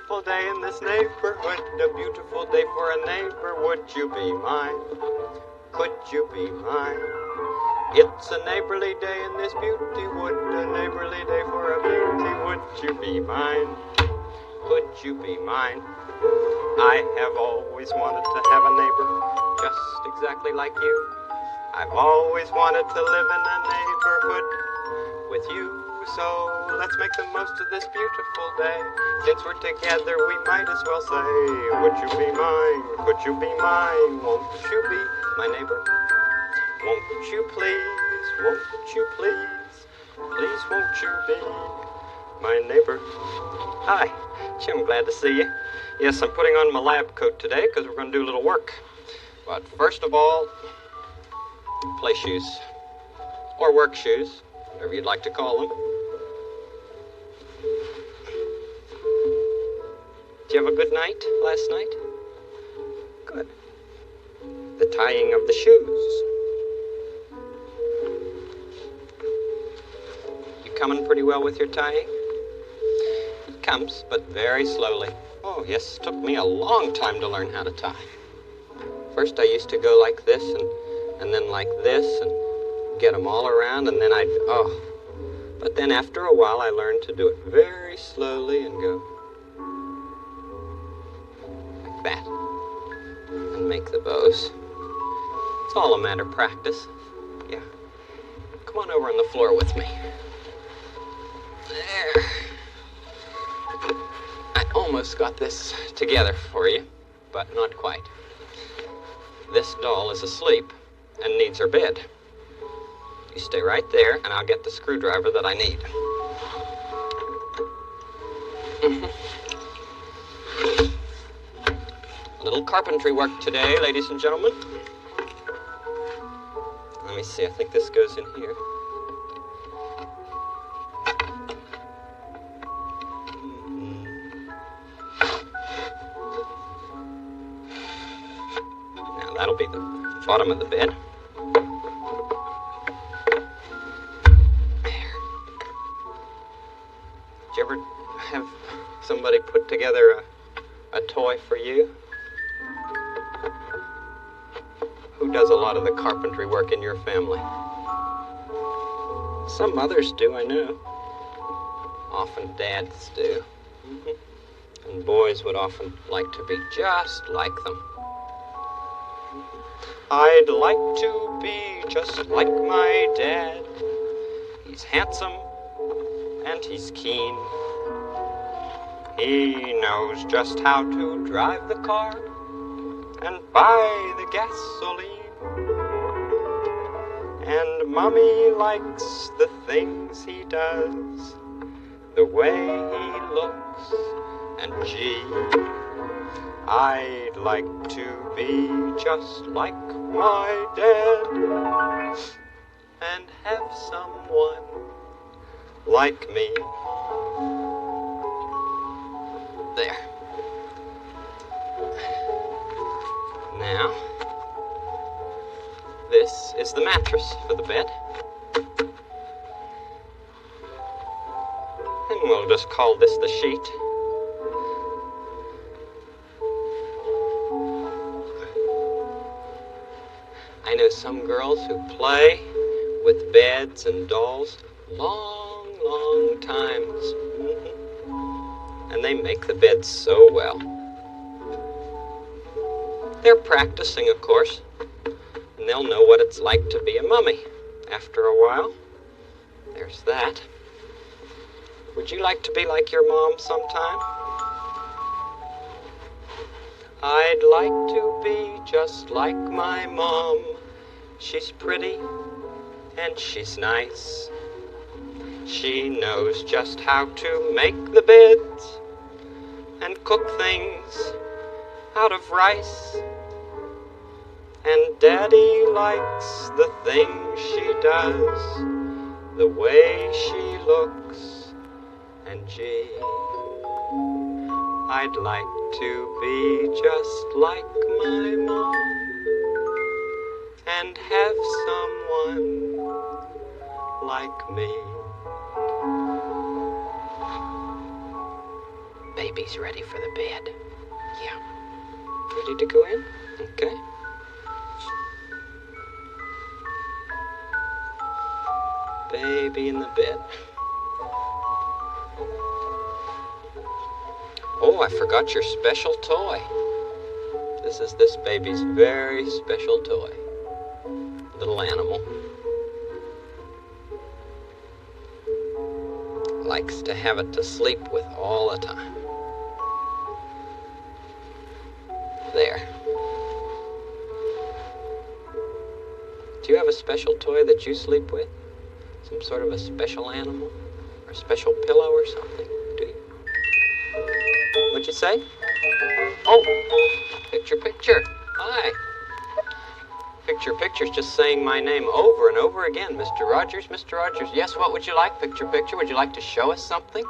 beautiful day in this neighborhood, a beautiful day for a neighbor. Would you be mine? Could you be mine? It's a neighborly day in this beauty wood, a neighborly day for a beauty. Would you be mine? Could you be mine? I have always wanted to have a neighbor just exactly like you. I've always wanted to live in a neighborhood with you. So let's make the most of this beautiful day. Since we're together, we might as well say, would you be mine? Could you be mine? Won't you be my neighbor? Won't you please? Won't you please? Please won't you be my neighbor? Hi, Jim, glad to see you. Yes, I'm putting on my lab coat today because we're going to do a little work. But first of all, play shoes. Or work shoes, whatever you'd like to call them. Did you have a good night last night? Good. The tying of the shoes. You coming pretty well with your tying? It comes, but very slowly. Oh, yes, it took me a long time to learn how to tie. First I used to go like this and then like this and get them all around, and then But then after a while I learned to do it very slowly and go like that and make the bows. It's all a matter of practice. Yeah. Come on over on the floor with me. There. I almost got this together for you, but not quite. This doll is asleep and needs her bed. You stay right there, and I'll get the screwdriver that I need. A little carpentry work today, ladies and gentlemen. Let me see, I think this goes in here. Now that'll be the bottom of the bed. Did you ever have somebody put together a toy for you? Who does a lot of the carpentry work in your family? Some mothers do, I know. Often dads do. And boys would often like to be just like them. I'd like to be just like my dad. He's handsome and he's keen. He knows just how to drive the car and buy the gasoline. And Mommy likes the things he does, the way he looks, and gee, I'd like to be just like my dad and have someone like me. There. Now, this is the mattress for the bed. And we'll just call this the sheet. I know some girls who play with beds and dolls long times. And they make the bed so well. They're practicing, of course, and they'll know what it's like to be a mummy after a while. There's that. Would you like to be like your mom sometime? I'd like to be just like my mom. She's pretty and she's nice. She knows just how to make the beds and cook things out of rice. And Daddy likes the things she does, the way she looks, and gee, I'd like to be just like my mom and have someone like me. Baby. baby's ready for the bed. Yeah. Ready to go in? Okay. Baby in the bed. Oh, I forgot your special toy. This is this baby's very special toy. Little animal. Likes to have it to sleep with all the time. There. Do you have a special toy that you sleep with? Some sort of a special animal? Or a special pillow or something? Do you? What'd you say? Oh, picture. Hi. Picture's just saying my name over and over again. Mr. Rogers, Mr. Rogers. Yes, what would you like, Picture? Would you like to show us something?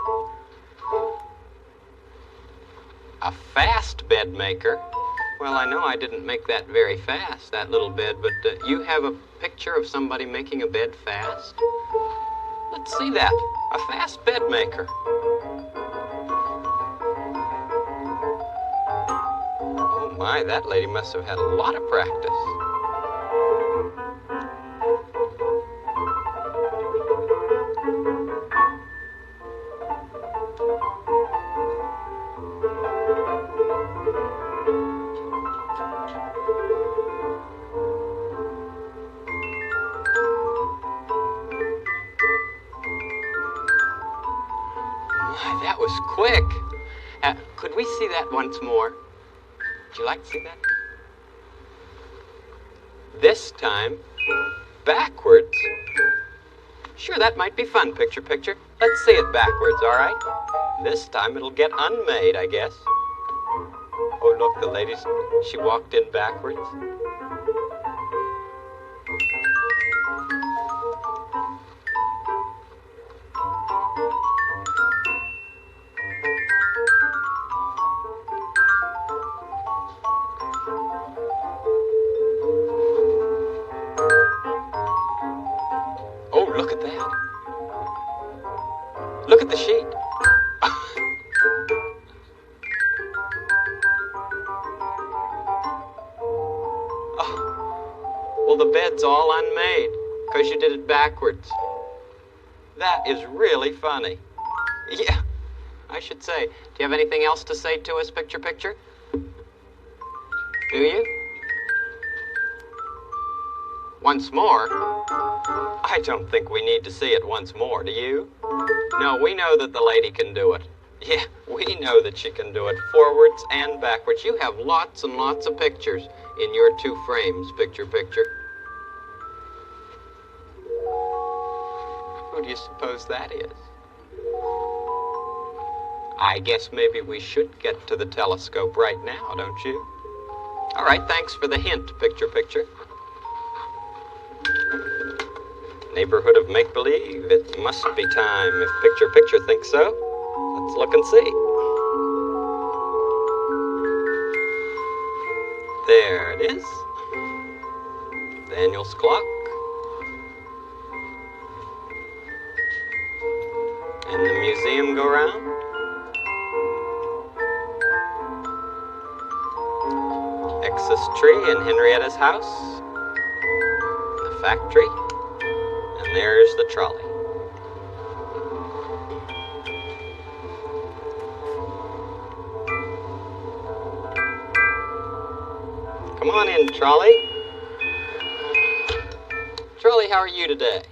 A fast bed maker? Well, I know I didn't make that very fast, that little bed, but you have a picture of somebody making a bed fast? Let's see that. A fast bed maker. Oh my, that lady must have had a lot of practice. My, that was quick. Could we see that once more? Would you like to see that? This time, backwards. Sure, that might be fun, Picture. Let's see it backwards, all right? This time it'll get unmade, I guess. Oh, look, the lady, she walked in backwards. Oh, look at that. Look at the sheet. Oh, well, the bed's all unmade because you did it backwards. That is really funny. Yeah, I should say. Do you have anything else to say to us, Picture? Do you? Once more? I don't think we need to see it once more, do you? No, we know that the lady can do it. Yeah, we know that she can do it forwards and backwards. You have lots and lots of pictures in your 2 frames, Picture. Who do you suppose that is? I guess maybe we should get to the telescope right now, don't you? All right, thanks for the hint, Picture. Neighborhood of make-believe, it must be time. If Picture thinks so, let's look and see. There it is. Daniel's clock. And the museum go round. X's tree in Henrietta's house. The factory. And there's the trolley. Come on in, trolley. Trolley, how are you today?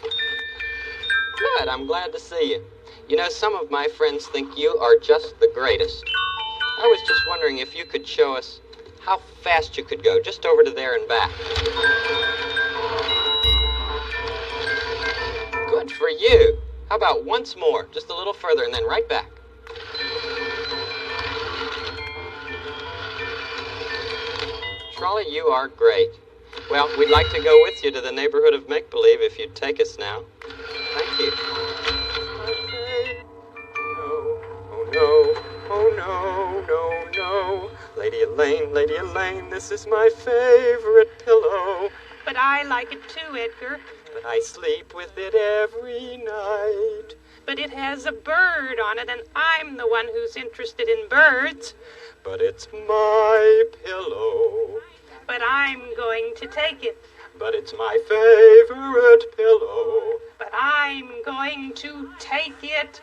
Good, I'm glad to see you. You know, some of my friends think you are just the greatest. I was just wondering if you could show us how fast you could go, just over to there and back. Good for you. How about once more, just a little further, and then right back. Trolley, you are great. Well, we'd like to go with you to the neighborhood of make-believe if you'd take us now. Thank you. Oh no. Lady Elaine, this is my favorite pillow. But I like it too, Edgar. But I sleep with it every night. But it has a bird on it, and I'm the one who's interested in birds. But it's my pillow. But I'm going to take it. But it's my favorite pillow. But I'm going to take it.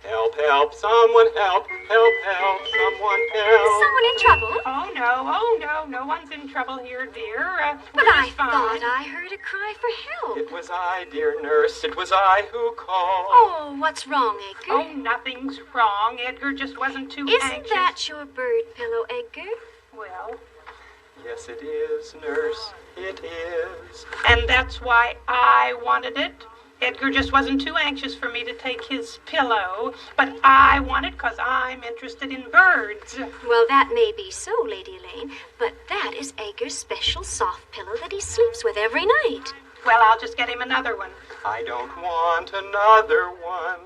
Help, help, someone help, help, help, someone help. Someone in trouble? Oh no, no one's in trouble here, dear. But We're I fine. thought I heard a cry for help. It was I, dear nurse, it was I who called. Oh, what's wrong, Edgar? Oh, nothing's wrong. Edgar just wasn't too Isn't anxious. that your bird pillow, Edgar? Well, Yes, it is, nurse, it is. and that's why I wanted it. Edgar just wasn't too anxious for me to take his pillow, but I want it because I'm interested in birds. Well, that may be so, Lady Elaine, but that is Edgar's special soft pillow that he sleeps with every night. Well, I'll just get him another one. I don't want another one.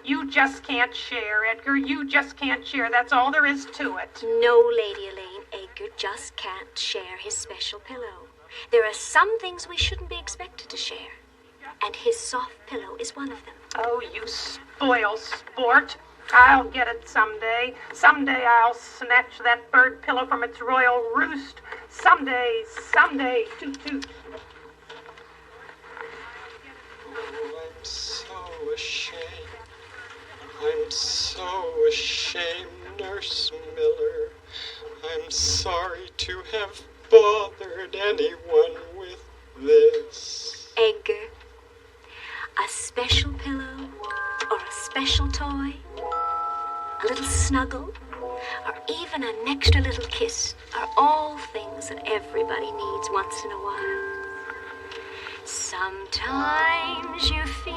You just can't share, Edgar. You just can't share. That's all there is to it. No, Lady Elaine, Edgar just can't share his special pillow. There are some things we shouldn't be expected to share, and his soft pillow is one of them. Oh, you spoil sport. I'll get it someday. Someday I'll snatch that bird pillow from its royal roost. Someday, toot toot. Oh, I'm so ashamed. I'm so ashamed, Nurse Miller. I'm sorry to have bothered anyone with this. Edgar, a special pillow or a special toy, a little snuggle, or even an extra little kiss are all things that everybody needs once in a while. Sometimes you feel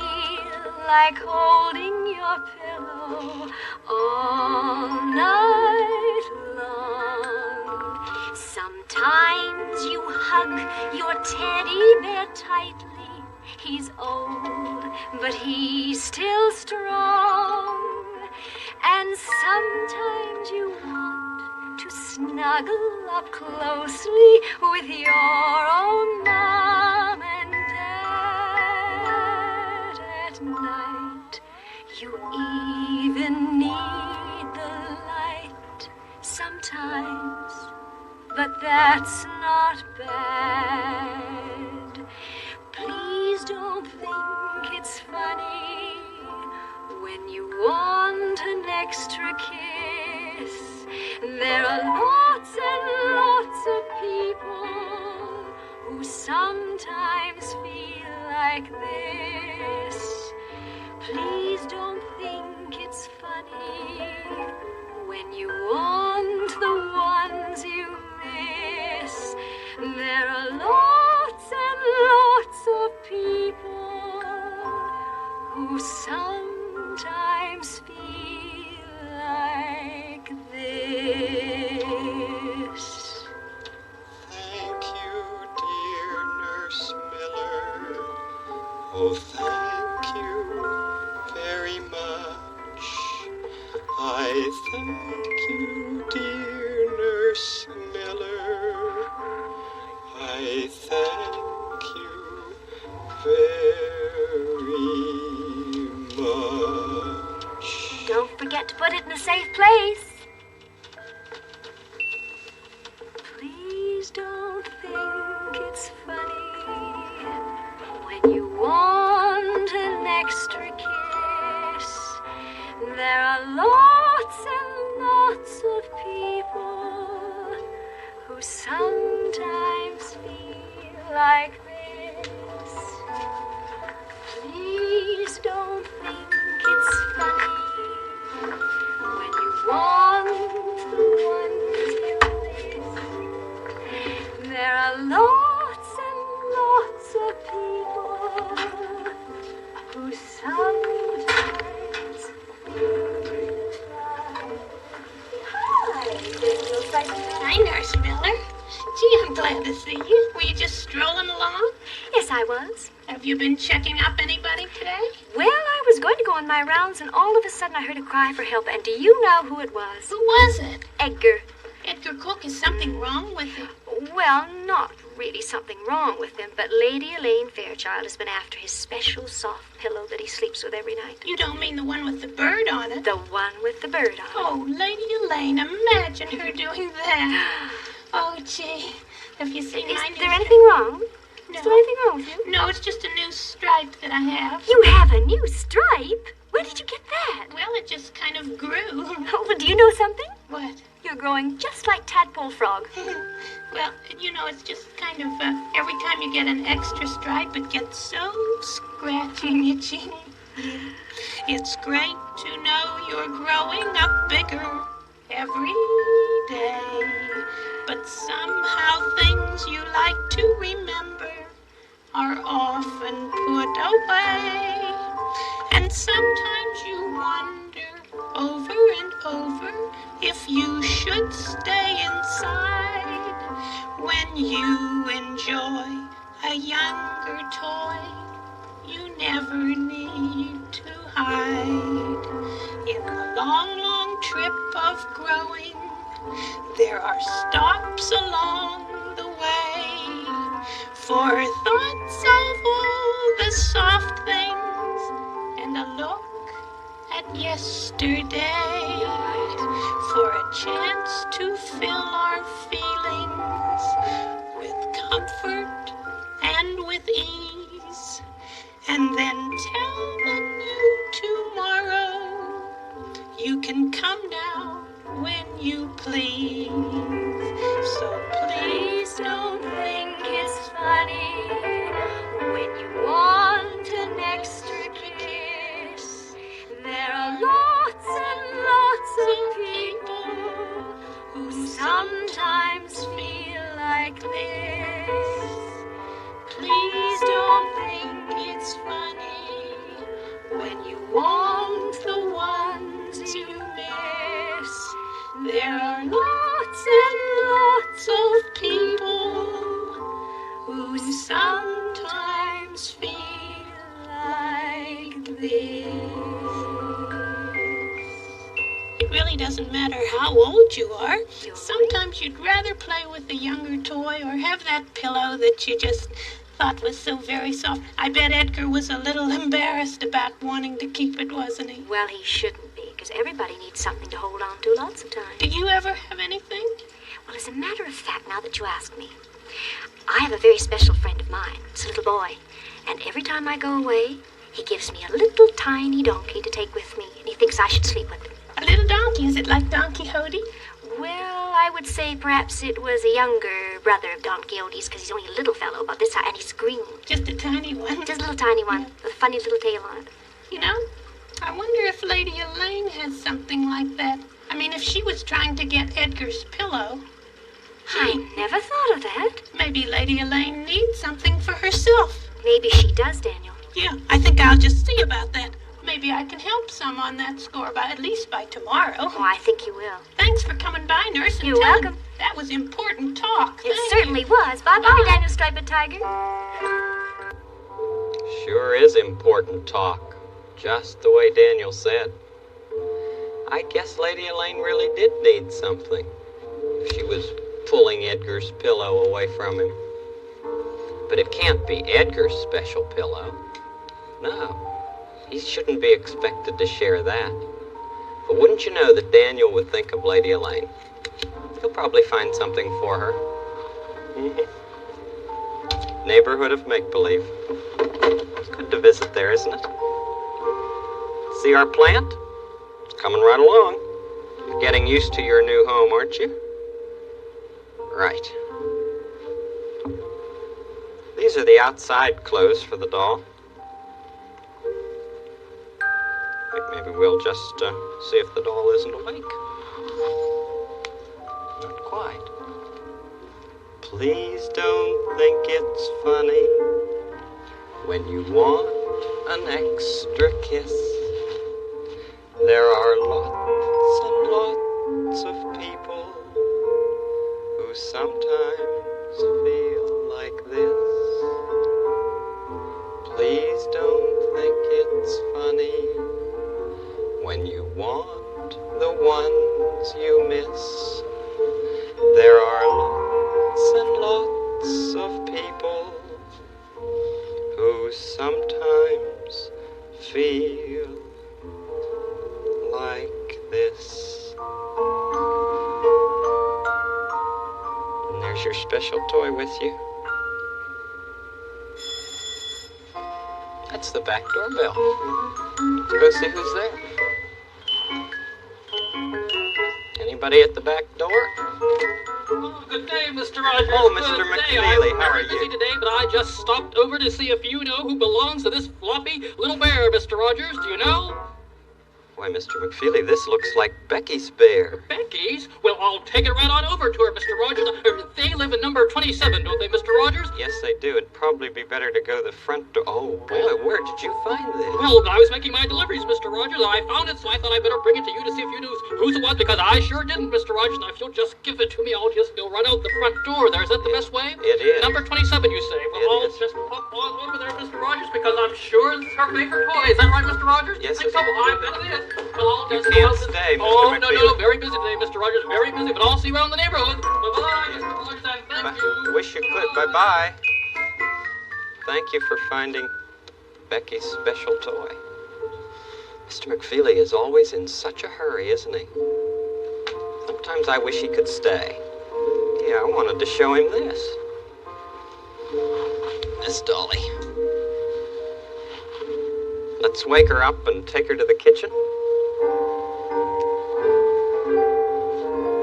like holding your pillow all night long. Sometimes you hug your teddy bear tightly. He's old, but he's still strong. And sometimes you want to snuggle up closely with your own mom and dad at night. You even need the light sometimes, but that's not bad. Please don't think it's funny when you want an extra kiss. There are lots and lots of people who sometimes feel like this. Please don't think it's funny when you want the ones you miss. There are lots and lots of people who sometimes feel like this. Thank you, dear Nurse Miller. Oh, thank you very much. I thank you, dear Nurse Miller. I thank you very much. Don't forget to put it in a safe place. Please don't think it's funny when you want an extra kiss. There are lots and lots of people who sometimes feel like this. Please don't think it's funny when you want the ones you miss. There are lots and lots of people who sometimes feel like. Hi, Hi, Nurse Miller. Gee, I'm glad to see you. Were you just strolling along? Yes, I was. Have you been checking up anybody today? Well, I was going to go on my rounds, and all of a sudden I heard a cry for help. And do you know who it was? Who was it? Edgar. Edgar Cook, is something wrong with him? Well, not really something wrong with him, but Lady Elaine Fairchild has been after his special soft pillow that he sleeps with every night. You don't mean the one with the bird on it? The one with the bird on it. Oh, Lady Elaine, imagine her doing that. Oh, gee. Have you seen my Is new... there anything wrong? No. Is there anything wrong with you? No, it's just a new stripe that I have. You have a new stripe? Where did you get that? Well, it just kind of grew. Oh, well, do you know something? What? You're growing just like Tadpole Frog. Well, you know, it's just kind of, every time you get an extra stripe, it gets so scratchy and itchy. It's great to know you're growing up bigger every day. But somehow things you like to remember are often put away. And sometimes you wonder over and over if you should stay inside when you enjoy a younger toy. You never need to hide. In the long, long trip of growing, there are stops along the way for thoughts of all the soft things and a look at yesterday, for a chance to fill our feelings with comfort and with ease, and then tell the new tomorrow you can come now when you please. So please don't think it's funny when you want an extra kiss. There are lots and lots of people who sometimes feel like this. Please don't think it's funny when you want the ones you miss. There are lots and lots of people who sometimes feel like this. It really doesn't matter how old you are. Sometimes you'd rather play with a younger toy or have that pillow that you just thought was so very soft. I bet Edgar was a little embarrassed about wanting to keep it, wasn't he? Well, he shouldn't be, because everybody needs something to hold on to lots of times. Did you ever have anything? Well, as a matter of fact, now that you ask me, I have a very special friend of mine. It's a little boy. And every time I go away, he gives me a little tiny donkey to take with me, and he thinks I should sleep with him. A little donkey? Is it like Don Quixote? Well, I would say perhaps it was a younger brother of Don Quixote's, because he's only a little fellow about this high, and he's green. Just a tiny one? Just a little tiny one, with a funny little tail on it. You know, I wonder if Lady Elaine has something like that. I mean, if she was trying to get Edgar's pillow. I never thought of that. Maybe Lady Elaine needs something for herself. Maybe she does, Daniel. Yeah, I think I'll just see about that. Maybe I can help some on that score, at least by tomorrow. Oh, I think you will. Thanks for coming by, Nurse. And You're welcome. That was important talk. It Thank certainly you. was. Bye-bye, Daniel Striped Tiger. Sure is important talk, just the way Daniel said. I guess Lady Elaine really did need something. She was pulling Edgar's pillow away from him. But it can't be Edgar's special pillow. No, he shouldn't be expected to share that. But wouldn't you know that Daniel would think of Lady Elaine? He'll probably find something for her. Neighborhood of make-believe. It's good to visit there, isn't it? See our plant? It's coming right along. You're getting used to your new home, aren't you? Right. These are the outside clothes for the doll. I think maybe we'll just see if the doll isn't awake. Not quite. Please don't think it's funny when you want an extra kiss. There are lots and lots of people who sometimes feel like this. Please don't think it's funny when you want the ones you miss. There are lots and lots of Is your special toy with you? That's the back doorbell. Let's go see who's there. Anybody at the back door? Oh, good day, Mr. Rogers. Oh, Mr. Good day. McFeely, I'm how are very busy you? today, but I just stopped over to see if you know who belongs to this floppy little bear, Mr. Rogers. Do you know? Why, Mr. McFeely, this looks like Becky's bear. Becky's? Well, I'll take it right on over to her, Mr. Rogers. They live in number 27, don't they, Mr. Rogers? Yes, they do. It'd probably be better to go the front door. Oh, boy, where did you find this? Well, I was making my deliveries, Mr. Rogers, and I found it, so I thought I'd better bring it to you to see if you knew whose it was, because I sure didn't, Mr. Rogers, and if you'll just give it to me, I'll just go run out the front door there. Is that the best way? It is. Number 27, you say? Well, It I'll is. just pop on over there, Mr. Rogers, because I'm sure it's her favorite toy. Is that right, Mr. Rogers? Yes, I think it so. is. I bet it is. Well, I'll You just can't stay, Mr. Oh, no, McFeely. very busy today, Mr. Rogers, very busy, but I'll see you around the neighborhood. Bye-bye, Mr. Rogers, and thank you. Wish you could. Bye-bye. Thank you for finding Becky's special toy. Mr. McFeely is always in such a hurry, isn't he? Sometimes I wish he could stay. Yeah, I wanted to show him this. Miss Dolly. Let's wake her up and take her to the kitchen.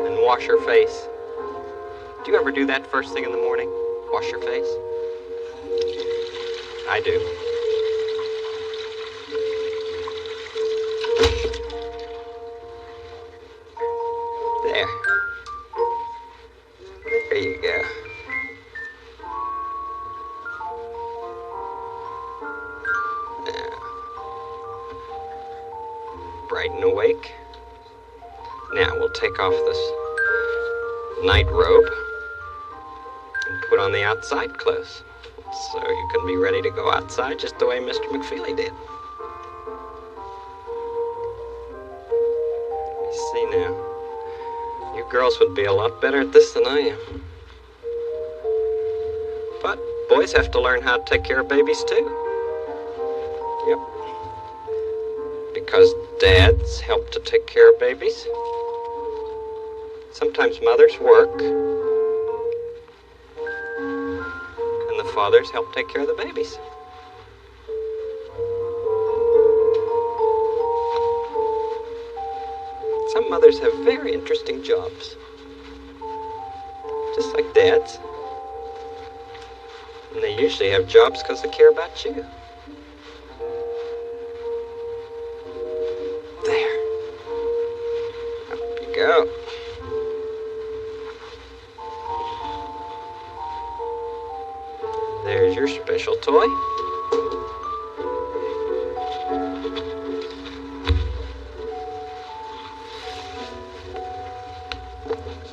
And wash her face. Do you ever do that first thing in the morning? Wash your face? I do. There. There you go. Now. Bright and awake. Now we'll take off this night robe and put on the outside clothes. So you can be ready to go outside just the way Mr. McFeely did. You see now, you girls would be a lot better at this than I am. But boys have to learn how to take care of babies too. Yep. Because dads help to take care of babies. Sometimes mothers work. And the fathers help take care of the babies. Some mothers have very interesting jobs. Just like dads. And they usually have jobs because they care about you. There. Up you go. There's your special toy.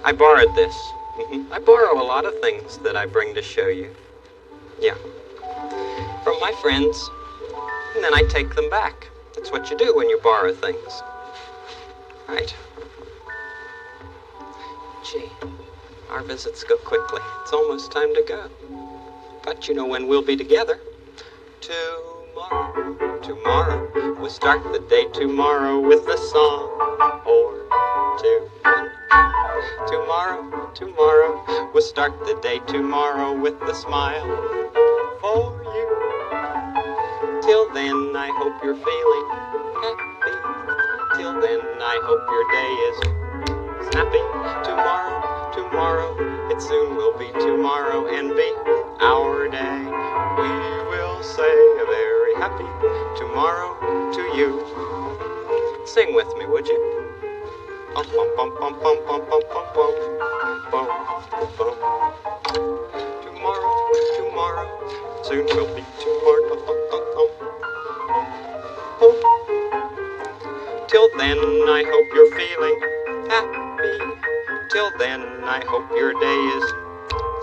I borrowed this. I borrow a lot of things that I bring to show you. Yeah. From my friends. And then I take them back. That's what you do when you borrow things. Right. Gee, our visits go quickly. It's almost time to go. But you know when we'll be together? Tomorrow, tomorrow. We'll start the day tomorrow with a song or two. Tomorrow, tomorrow. We'll start the day tomorrow with a smile for you. Till then, I hope you're feeling happy. Till then, I hope your day is snappy. Tomorrow, tomorrow. It soon will be tomorrow and be our day. We will say a very happy tomorrow to you. Sing with me, would you? Bum, bum, bum, bum, bum, bum, bum, bum, bum, bum. Tomorrow, tomorrow, soon will be tomorrow. Till then, I hope you're feeling happy. Till then, I hope your day is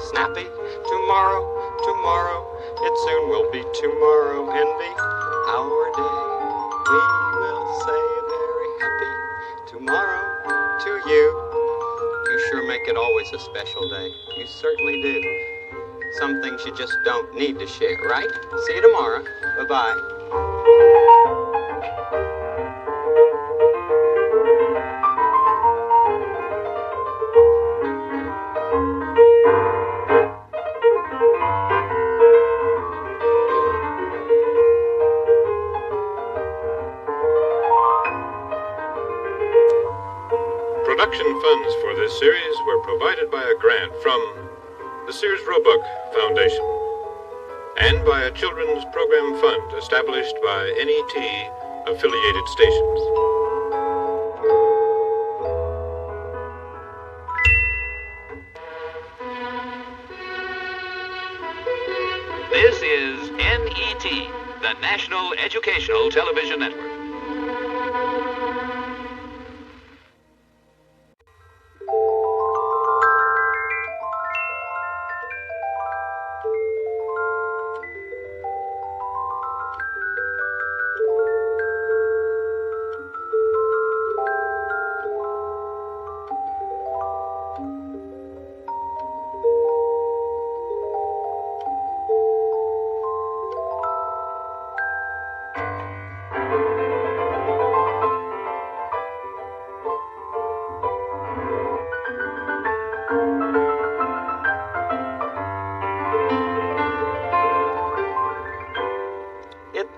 snappy. Tomorrow, tomorrow, it soon will be tomorrow and be our day. We will say a very happy tomorrow to you. You sure make it always a special day. You certainly do. Some things you just don't need to share, right? See you tomorrow. Bye-bye. provided by a grant from the Sears Roebuck Foundation and by a children's program fund established by NET affiliated stations. This is NET, the National Educational Television Network.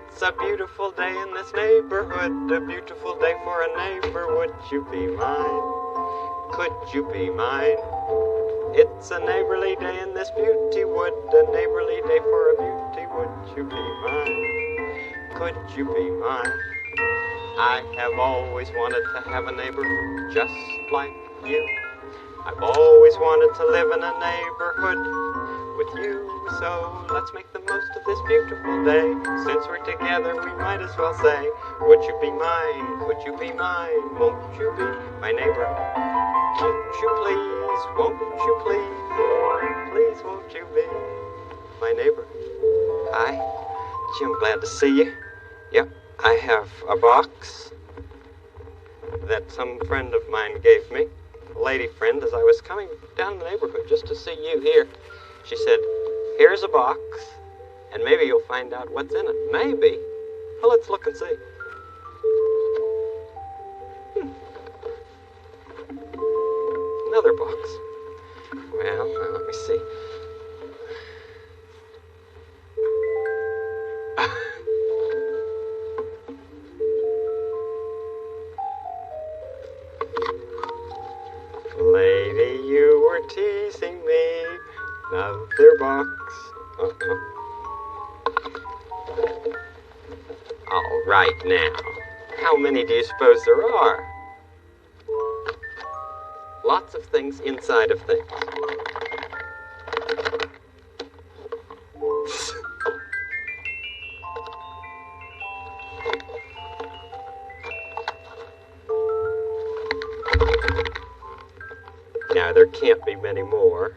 It's a beautiful day in this neighborhood, a beautiful day for a neighbor. Would you be mine? Could you be mine? It's a neighborly day in this beauty wood, a neighborly day for a beauty. Would you be mine? Could you be mine? I have always wanted to have a neighbor just like you. I've always wanted to live in a neighborhood with you, so let's make the most of this beautiful day. Since we're together, we might as well say, would you be mine? Could you be mine? Won't you be my neighbor? Won't you please? Won't you please? Please, won't you be my neighbor? Hi, Jim, glad to see you. Yep, I have a box that some friend of mine gave me, a lady friend, as I was coming down the neighborhood just to see you here. She said, here's a box, and maybe you'll find out what's in it. Maybe. Well, let's look and see. Another box. Well, let me see. Lady, you were teasing me. Another box. All right now. How many do you suppose there are? Lots of things inside of things. Now, there can't be many more.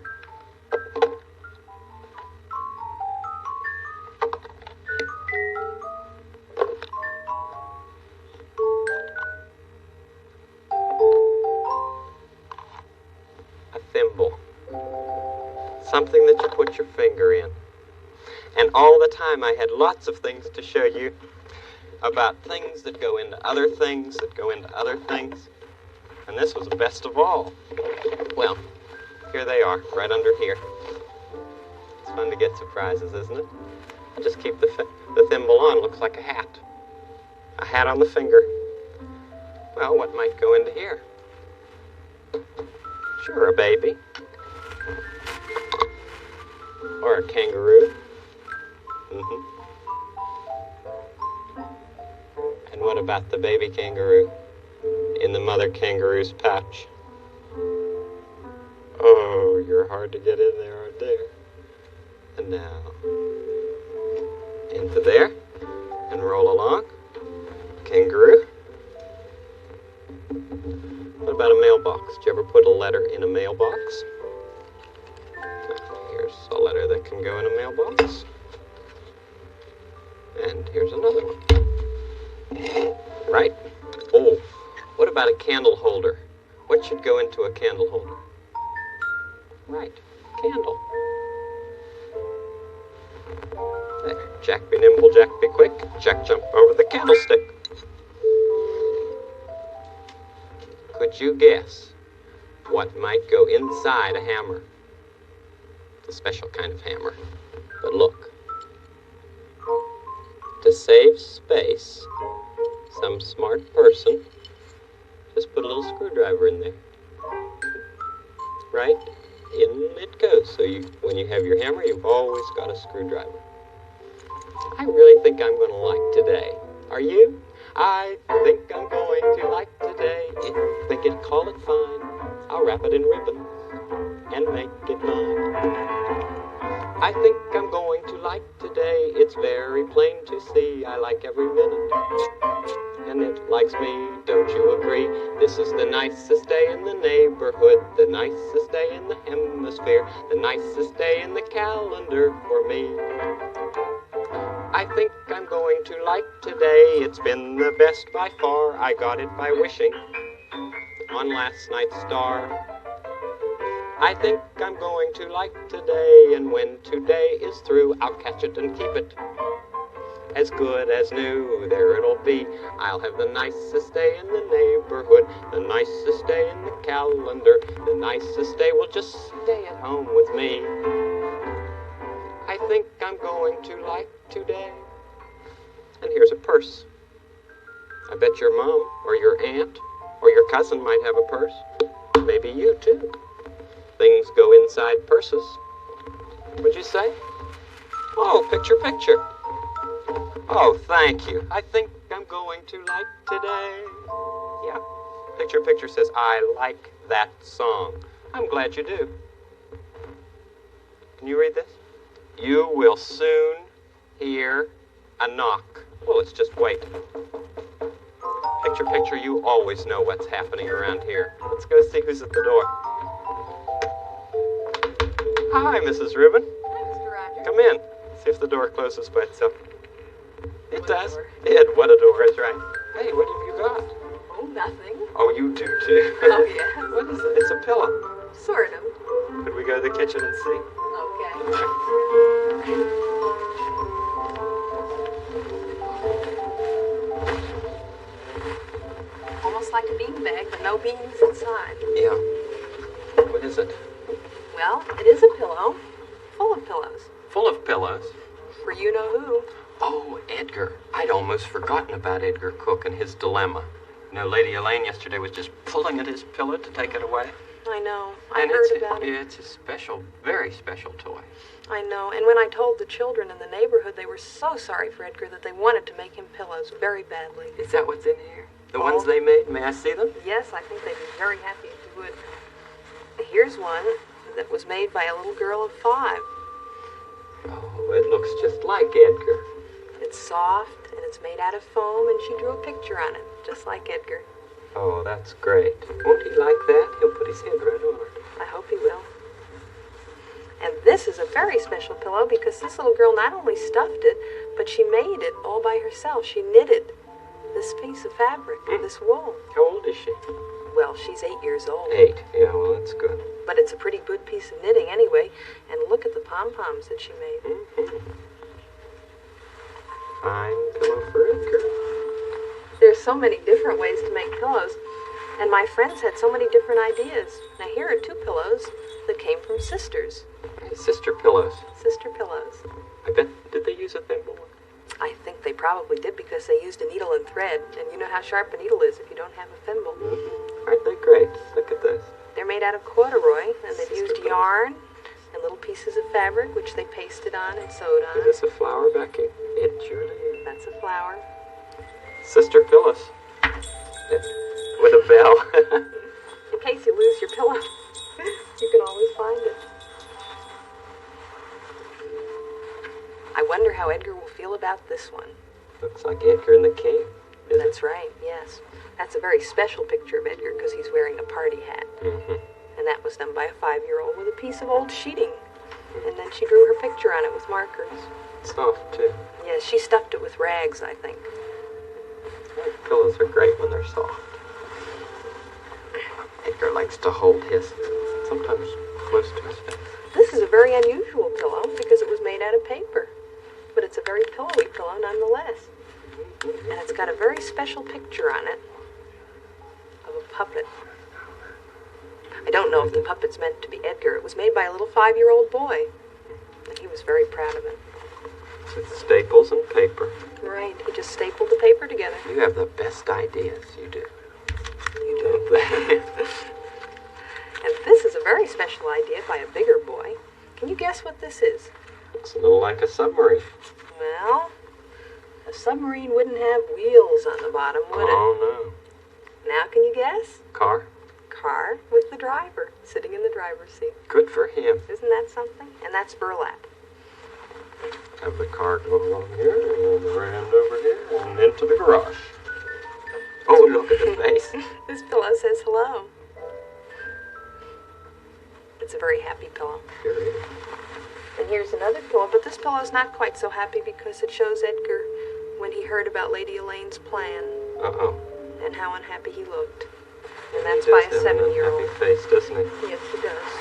Something that you put your finger in. And all the time I had lots of things to show you about things that go into other things that go into other things. And this was the best of all. Well, here they are, right under here. It's fun to get surprises, isn't it? I just keep the thimble on. Looks like a hat. A hat on the finger. Well, what might go into here? Sure, a baby. Or a kangaroo. And what about the baby kangaroo in the mother kangaroo's pouch? Oh, you're hard to get in there, aren't there? And now, into there, and roll along. Kangaroo. What about a mailbox? Did you ever put a letter in a mailbox? Here's a letter that can go in a mailbox. And here's another one. Right? Oh, what about a candle holder? What should go into a candle holder? Right, candle. There, Jack be nimble, Jack be quick. Jack jump over the candlestick. Could you guess what might go inside a hammer? A special kind of hammer. But look. To save space, some smart person just put a little screwdriver in there. right in it goes. So when you have your hammer, you've always got a screwdriver. I really think I'm going to like today. Are you? I think I'm going to like today. If they can call it fine, I'll wrap it in ribbons and make it mine. I think I'm going to like today. It's very plain to see. I like every minute, and it likes me. Don't you agree? This is the nicest day in the neighborhood, the nicest day in the hemisphere, the nicest day in the calendar for me. I think I'm going to like today. It's been the best by far. I got it by wishing on last night's star. I think I'm going to like today, and when today is through, I'll catch it and keep it as good as new. There it'll be. I'll have the nicest day in the neighborhood, the nicest day in the calendar. The nicest day will just stay at home with me. I think I'm going to like today. And here's a purse. I bet your mom or your aunt or your cousin might have a purse. Maybe you too. Things go inside purses. What'd you say? Oh, picture. Oh, thank you. I think I'm going to like today. Yeah. Picture says, I like that song. I'm glad you do. Can you read this? You will soon hear a knock. Well, let's just wait. Picture, you always know what's happening around here. Let's go see who's at the door. Hi, Mrs. Rubin. Hi, Mr. Rogers. Come in. See if the door closes by itself. It does. What a door, that's right. Hey, what have you got? Oh, nothing. Oh, you do too. Oh, yeah. What is it? It's a pillow. Sort of. Could we go to the kitchen and see? Okay. Almost like a beanbag, but no beans inside. Yeah. What is it? Well, it is a pillow, full of pillows. Full of pillows. For you know who. Oh, Edgar. I'd almost forgotten about Edgar Cook and his dilemma. You know, Lady Elaine yesterday was just pulling at his pillow to take it away. I know. I heard about it. It's a special, very special toy. I know. And when I told the children in the neighborhood, they were so sorry for Edgar that they wanted to make him pillows very badly. Is that what's in here? The ones they made? May I see them? Yes, I think they'd be very happy if you would. Here's one that was made by a little girl of 5. Oh, it looks just like Edgar. It's soft, and it's made out of foam, and she drew a picture on it, just like Edgar. Oh, that's great. Won't he like that? He'll put his head right on it. I hope he will. And this is a very special pillow because this little girl not only stuffed it, but she made it all by herself. She knitted this piece of fabric, this wool. How old is she? Well, she's 8 years old. 8, yeah, well, that's good. But it's a pretty good piece of knitting anyway. And look at the pom-poms that she made. Mm-hmm. Fine pillow for Edgar. There's so many different ways to make pillows. And my friends had so many different ideas. Now here are 2 pillows that came from sisters. Hey, sister pillows. Sister pillows. I bet, did they use a thimble? I think they probably did because they used a needle and thread. And you know how sharp a needle is if you don't have a thimble. Mm-hmm. Aren't they great? Look at this. They're made out of corduroy, and they've used yarn and little pieces of fabric, which they pasted on and sewed on. Is this a flower, Becky? It surely is. That's a flower. Sister Phyllis. With a bell. In case you lose your pillow, you can always find it. I wonder how Edgar will feel about this one. Looks like Edgar in the cave. That's right, yes. That's a very special picture of Edgar because he's wearing a party hat. Mm-hmm. And that was done by a 5-year-old with a piece of old sheeting. And then she drew her picture on it with markers. Soft, too. Yes, she stuffed it with rags, I think. Pillows are great when they're soft. Edgar likes to hold his, sometimes close to his face. This is a very unusual pillow because it was made out of paper. But it's a very pillowy pillow nonetheless. And it's got a very special picture on it of a puppet. I don't know if the puppet's meant to be Edgar. It was made by a little 5-year-old boy. And he was very proud of it. With staples and paper. Right, he just stapled the paper together. You have the best ideas, you do. You do. And this is a a very special idea by a bigger boy. Can you guess what this is? Looks a little like a submarine. Well, a submarine wouldn't have wheels on the bottom, would it? Oh, Now can you guess? no. Car? Car with the driver sitting in the driver's seat. Good for him. Isn't that something? And that's burlap. Have the car go along here, and then right end over here, and into the garage. Oh, look at the face. This pillow says hello. It's a very happy pillow. Here it is. And here's another pillow, but this pillow's not quite so happy because it shows Edgar when he heard about Lady Elaine's plan Uh-oh. and how unhappy he looked. And that's He by does a have an 7-year-old. unhappy face, doesn't he? Yes, he does.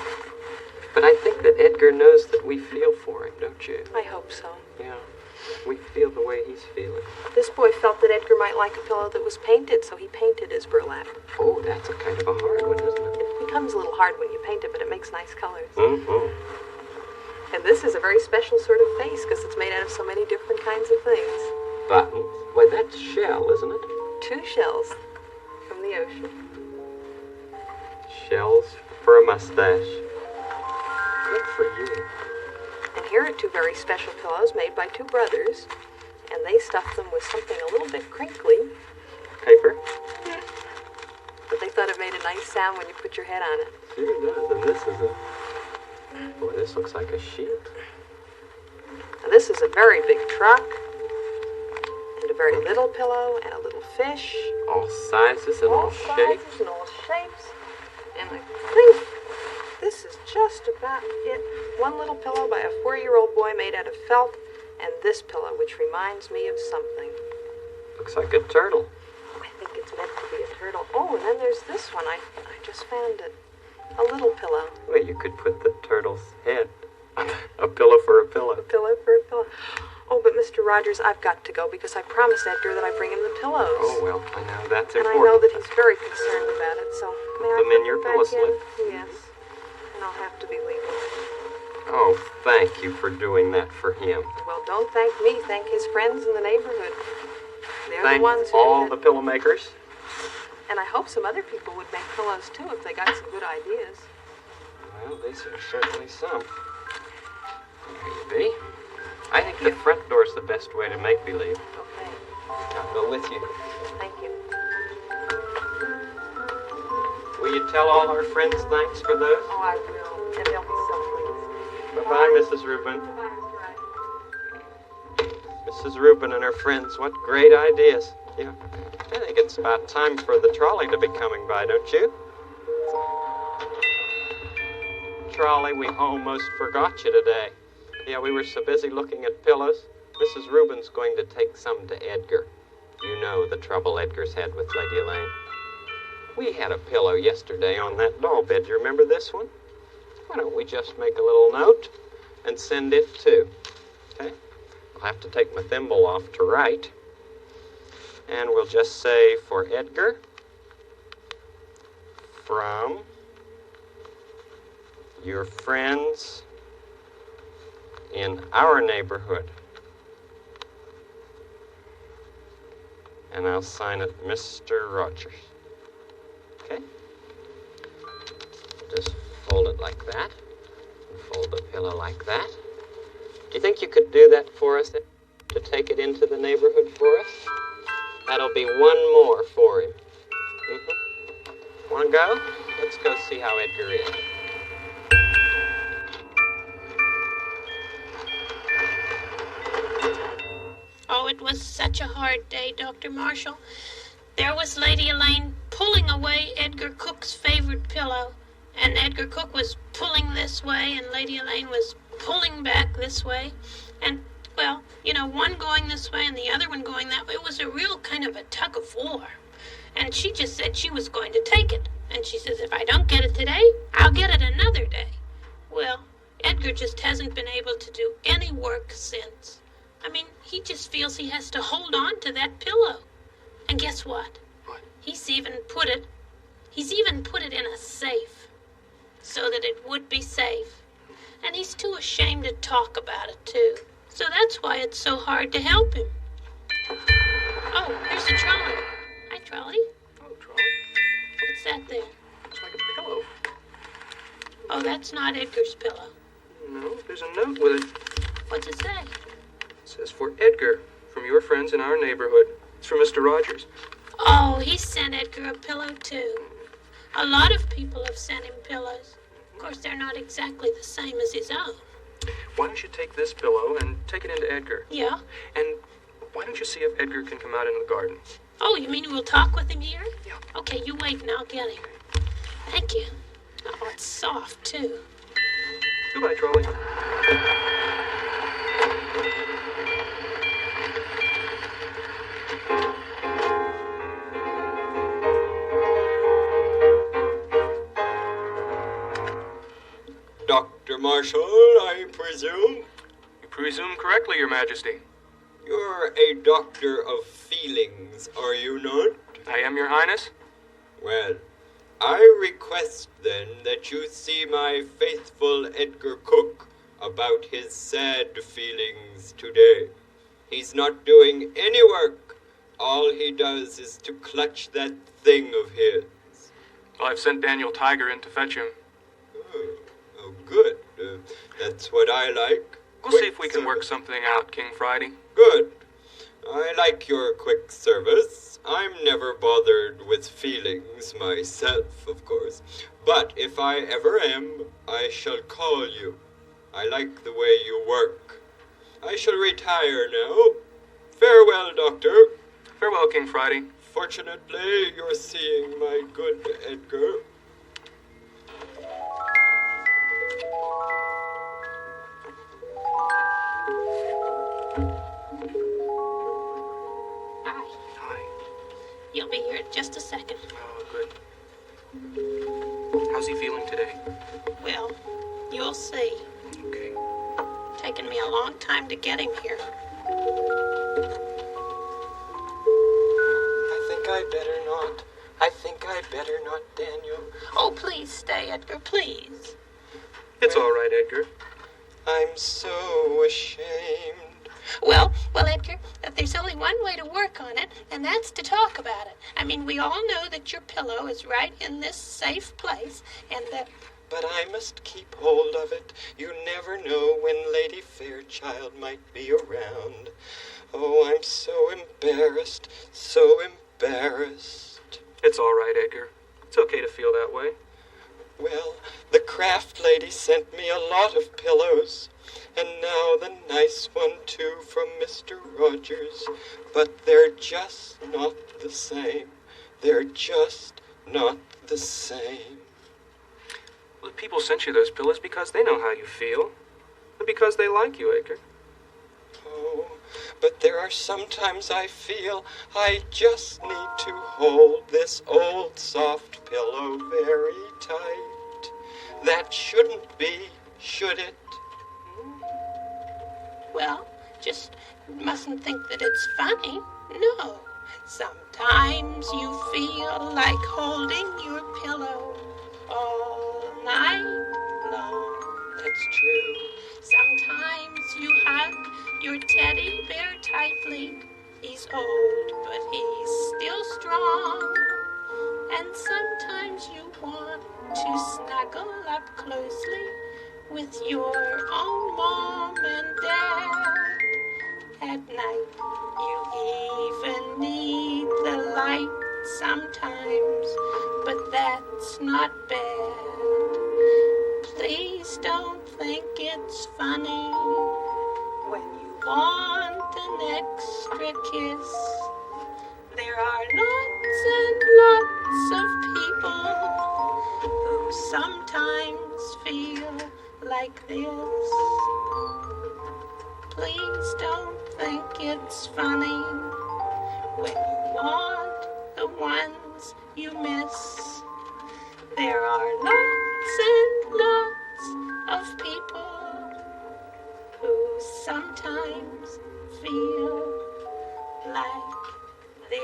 But I think that Edgar knows that we feel for him, don't you? I hope so. Yeah. We feel the way he's feeling. This boy felt that Edgar might like a pillow that was painted, so he painted his burlap. Oh, that's a kind of a hard one, isn't it? It becomes a little hard when you paint it, but it makes nice colors. Mm-hmm. And this is a very special sort of face because it's made out of so many different kinds of things. Buttons. Why, that's shell, isn't it? 2 shells from the ocean. Shells for a mustache. Good for you. And here are 2 very special pillows made by 2 brothers, and they stuffed them with something a little bit crinkly, Paper? but they thought it made a nice sound when you put your head on it. Sure does. And this is a... Boy, this looks like a sheep. Now this is a very big truck, and a very little pillow, and a little fish. All sizes and all shapes. Sizes and all shapes. And I think this is just about it. 1 little pillow by a 4-year-old boy made out of felt, and this pillow, which reminds me of something. Looks like a turtle. I think it's meant to be a turtle. Oh, and then there's this one. I just found it. A little pillow. Well, you could put the turtle's head. A pillow for a pillow. A pillow for a pillow. Oh, but Mr. Rogers, I've got to go because I promised Edgar that I'd bring him the pillows. Oh, well, I know. That's and important. I know that he's very concerned about it, so may I them in put your them pillow back slip. in? Yes. And I'll have to be leaving. Oh, thank you for doing that for him. Well, don't thank me. Thank his friends in the neighborhood. They're Thank the ones who all did the it. pillow makers. And I hope some other people would make pillows, too, if they got some good ideas. Well, these are certainly some. Here you be. I think the front door's the best way to make believe. Okay. I'll go with you. Thank you. Will you tell all our friends thanks for those? Oh, I will. And they'll be so pleased. Bye-bye, Mrs. Rubin. Goodbye, Mr. Wright. Mrs. Rubin and her friends, what great ideas. Yeah, I think it's about time for the trolley to be coming by, don't you? Trolley, we almost forgot you today. Yeah, we were so busy looking at pillows. Mrs. Rubin's going to take some to Edgar. You know the trouble Edgar's had with Lady Elaine. We had a pillow yesterday on that doll bed. You remember this one? Why don't we just make a little note and send it too? Okay? I'll have to take my thimble off to write. And we'll just say, for Edgar, from your friends in our neighborhood. And I'll sign it Mr. Rogers. Okay? Just fold it like that. And fold the pillow like that. Do you think you could do that for us? To take it into the neighborhood for us? That'll be 1 more for him. Want to go? Let's go see how Edgar is. Oh, it was such a hard day, Dr. Marshall. There was Lady Elaine pulling away Edgar Cook's favorite pillow, and Edgar Cook was pulling this way, and Lady Elaine was pulling back this way, and, well, you know, one going this way and the other one going that way. It was a real kind of a tug of war, and she just said she was going to take it, and she says, if I don't get it today, I'll get it another day. Well, Edgar just hasn't been able to do any work since. I mean, he just feels he has to hold on to that pillow. And guess what? What? He's even put it in a safe so that it would be safe. And he's too ashamed to talk about it, too. So that's why it's so hard to help him. Oh, here's the trolley. Hi, trolley. Oh, trolley. What's that there? It's like a pillow. Oh, that's not Edgar's pillow. No, there's a note with it. What's it say? It says, for Edgar, from your friends in our neighborhood. It's from Mr. Rogers. Oh, he sent Edgar a pillow, too. A lot of people have sent him pillows. Of course, they're not exactly the same as his own. Why don't you take this pillow and take it into Edgar? Yeah? And why don't you see if Edgar can come out into the garden? Oh, you mean we'll talk with him here? Yeah. Okay, you wait and I'll get him. Thank you. Oh, it's soft, too. Goodbye, Trolley. Dr. Marshall, I presume? You presume correctly, Your Majesty. You're a doctor of feelings, are you not? I am, Your Highness. Well, I request then that you see my faithful Edgar Cook about his sad feelings today. He's not doing any work. All he does is to clutch that thing of his. Well, I've sent Daniel Tiger in to fetch him. Oh, good. That's what I like. We'll see if we can work something out, King Friday. Good. I like your quick service. I'm never bothered with feelings myself, of course. But if I ever am, I shall call you. I like the way you work. I shall retire now. Farewell, Doctor. Farewell, King Friday. Fortunately, you're seeing my good Edgar. Hi. Hi. You'll be here in just a second. Oh, good. How's he feeling today? Well, you'll see. Okay. Taken me a long time to get him here. I think I better not, Daniel. Oh, please stay, Edgar, please. It's all right, Edgar. I'm so ashamed. Well, Edgar, there's only one way to work on it, and that's to talk about it. I mean, we all know that your pillow is right in this safe place, and that... But I must keep hold of it. You never know when Lady Fairchild might be around. Oh, I'm so embarrassed, so embarrassed. It's all right, Edgar. It's okay to feel that way. Well, the craft lady sent me a lot of pillows, and now the nice one too from Mr. Rogers, but they're just not the same. They're just not the same. Well, the people sent you those pillows because they know how you feel, and because they like you, Edgar. Oh, but there are sometimes I feel I just need to hold this old soft pillow very tight. That shouldn't be, should it? Well, just mustn't think that it's funny. No. Sometimes you feel like holding your pillow all night long. That's true. Sometimes you hug your teddy bear tightly. He's old, but he's still strong. And sometimes you want to snuggle up closely with your own mom and dad. At night, you even need the light sometimes, but that's not bad. Please don't think it's funny when you want an extra kiss. There are lots and lots of people who sometimes feel like this. Please don't think it's funny when you want the ones you miss. There are lots and lots of people who sometimes feel like this.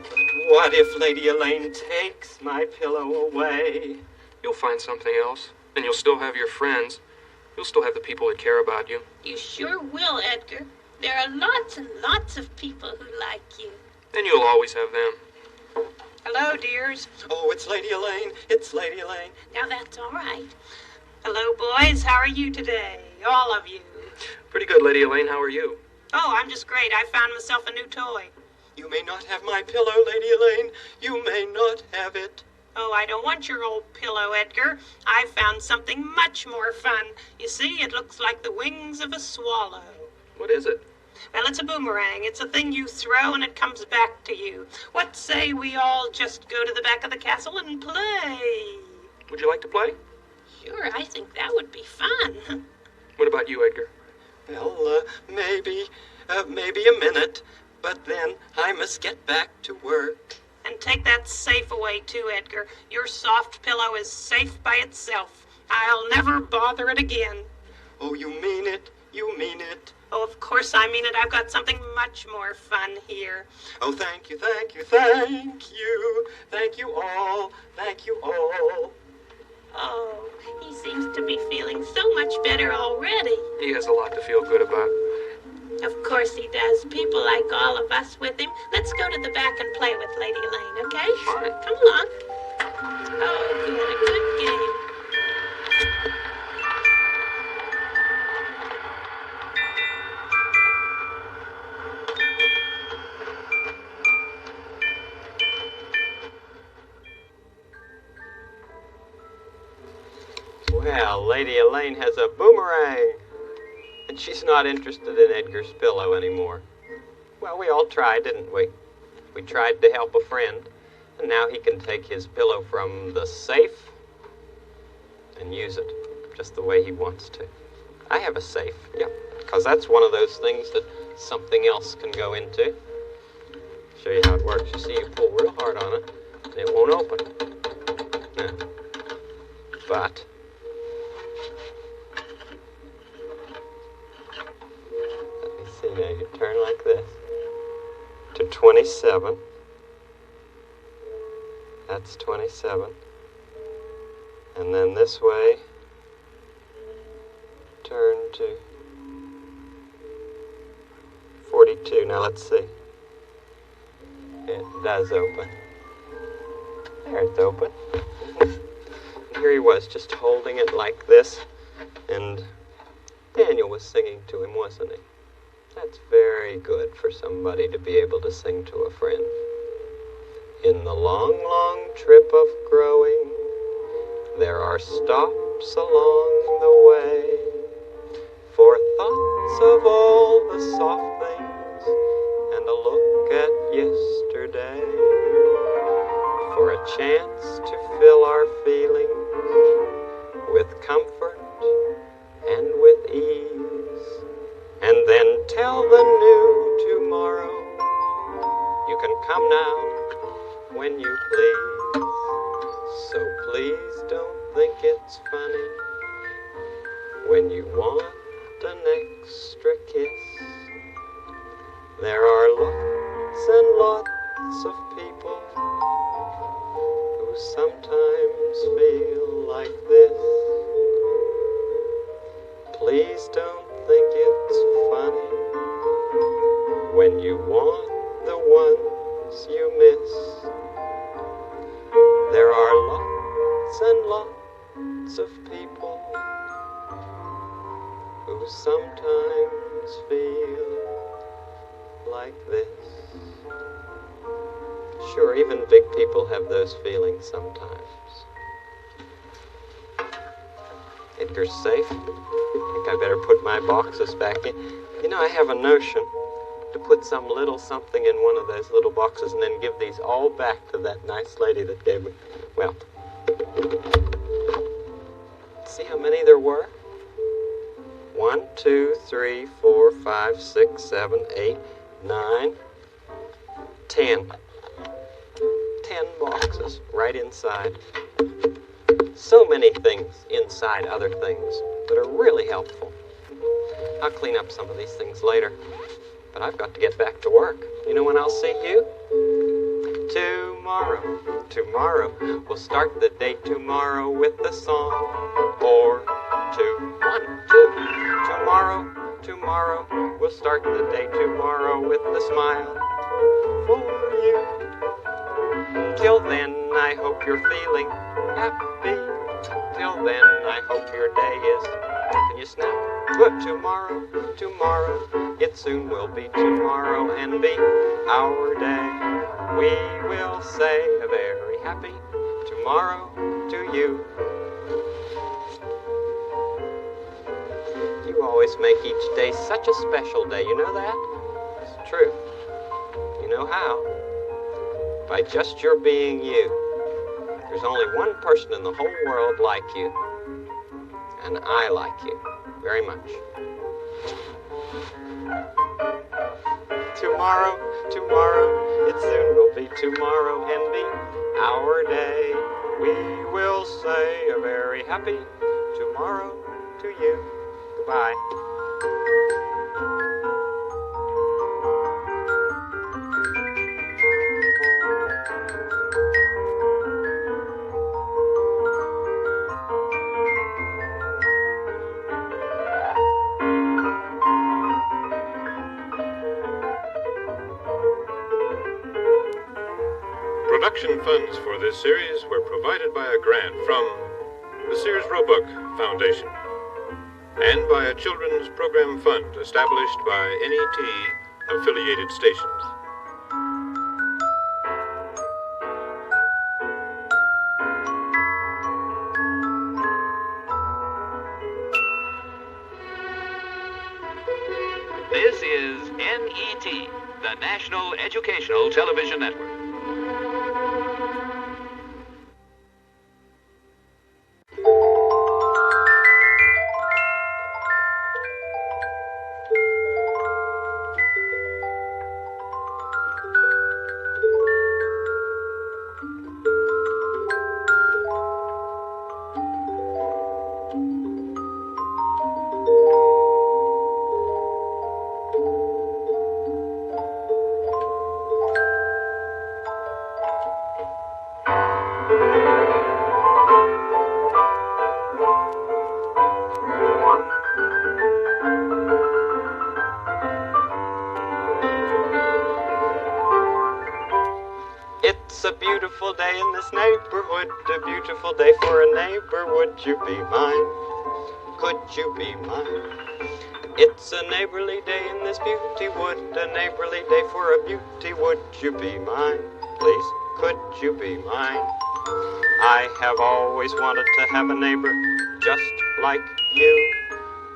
But what if Lady Elaine takes my pillow away? You'll find something else, and you'll still have your friends. You'll still have the people that care about you. You sure will, Edgar. There are lots and lots of people who like you. And you'll always have them. Hello, dears. Oh, it's Lady Elaine. It's Lady Elaine. Now that's all right. Hello, boys. How are you today? All of you. Pretty good, Lady Elaine. How are you? Oh, I'm just great. I found myself a new toy. You may not have my pillow, Lady Elaine. You may not have it. Oh, I don't want your old pillow, Edgar. I found something much more fun. You see, it looks like the wings of a swallow. What is it? Well, it's a boomerang. It's a thing you throw and it comes back to you. What say we all just go to the back of the castle and play? Would you like to play? Sure, I think that would be fun. What about you, Edgar? Well, maybe a minute. But then I must get back to work. And take that safe away, too, Edgar. Your soft pillow is safe by itself. I'll never bother it again. Oh, you mean it? You mean it? Oh, of course I mean it. I've got something much more fun here. Oh, thank you, thank you, thank you. Thank you all, thank you all. Oh, he seems to be feeling so much better already. He has a lot to feel good about. Of course he does. People like all of us with him. Let's go to the back and play with Lady Elaine, okay? Fine. Come along. Oh, good. A good game. Well, Lady Elaine has a boomerang. And she's not interested in Edgar's pillow anymore. Well, we all tried, didn't we? We tried to help a friend, and now he can take his pillow from the safe and use it just the way he wants to. I have a safe, yeah, because that's one of those things that something else can go into. Show you how it works. You see, you pull real hard on it, and it won't open. No. But see, now you turn like this to 27. That's 27. And then this way, turn to 42. Now let's see. It does open. There, it's open. And here he was, just holding it like this. And Daniel was singing to him, wasn't he? That's very good for somebody to be able to sing to a friend. In the long, long trip of growing, there are stops along the way, for thoughts of all the soft things and a look at yesterday, for a chance to fill our feelings with comfort and with ease. And then tell the new tomorrow, you can come now when you please. So please don't think it's funny when you want an extra kiss. There are lots and lots of people who sometimes feel like this. Please don't think it's funny when you want the ones you miss. There are lots and lots of people who sometimes feel like this. Sure, even big people have those feelings sometimes. Edgar's safe. I think I better put my boxes back in. You know, I have a notion to put some little something in one of those little boxes and then give these all back to that nice lady that gave me. Well, see how many there were? 1, 2, 3, 4, 5, 6, 7, 8, 9, 10. 10 boxes right inside. So many things inside other things that are really helpful. I'll clean up some of these things later, but I've got to get back to work. You know when I'll see you? Tomorrow. Tomorrow. We'll start the day tomorrow with a song. Or 2, 1, 2. Tomorrow. Tomorrow. We'll start the day tomorrow with a smile for you. Till then, I hope you're feeling happy. Till then, I hope your day is, can you snap? Good. Tomorrow, tomorrow, it soon will be tomorrow and be our day. We will say a very happy tomorrow to you. You always make each day such a special day, you know that? It's true. You know how? By just your being you. There's only one person in the whole world like you, and I like you very much. Tomorrow, tomorrow, it soon will be tomorrow and be our day. We will say a very happy tomorrow to you. Goodbye. Production funds for this series were provided by a grant from the Sears Roebuck Foundation and by a children's program fund established by NET affiliated stations. This is NET, the National Educational Television Network. It's a beautiful day in this neighborhood, a beautiful day for a neighbor. Would you be mine? Could you be mine? It's a neighborly day in this beauty wood, a neighborly day for a beauty. Would you be mine? Please, could you be mine? I have always wanted to have a neighbor just like you.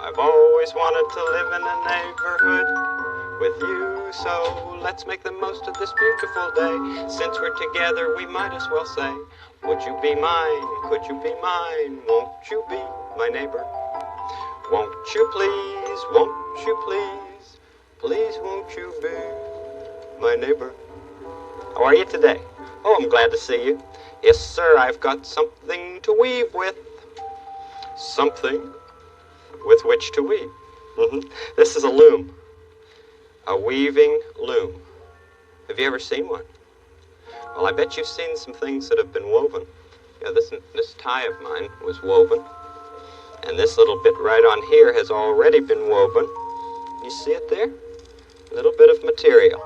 I've always wanted to live in a neighborhood with you, so let's make the most of this beautiful day. Since we're together, we might as well say, would you be mine? Could you be mine? Won't you be my neighbor? Won't you please? Won't you please? Please won't you be my neighbor? How are you today? Oh, I'm glad to see you. Yes, sir, I've got something to weave with. Something with which to weave. This is a loom. A weaving loom. Have you ever seen one? Well, I bet you've seen some things that have been woven. Yeah, this tie of mine was woven. And this little bit right on here has already been woven. You see it there? A little bit of material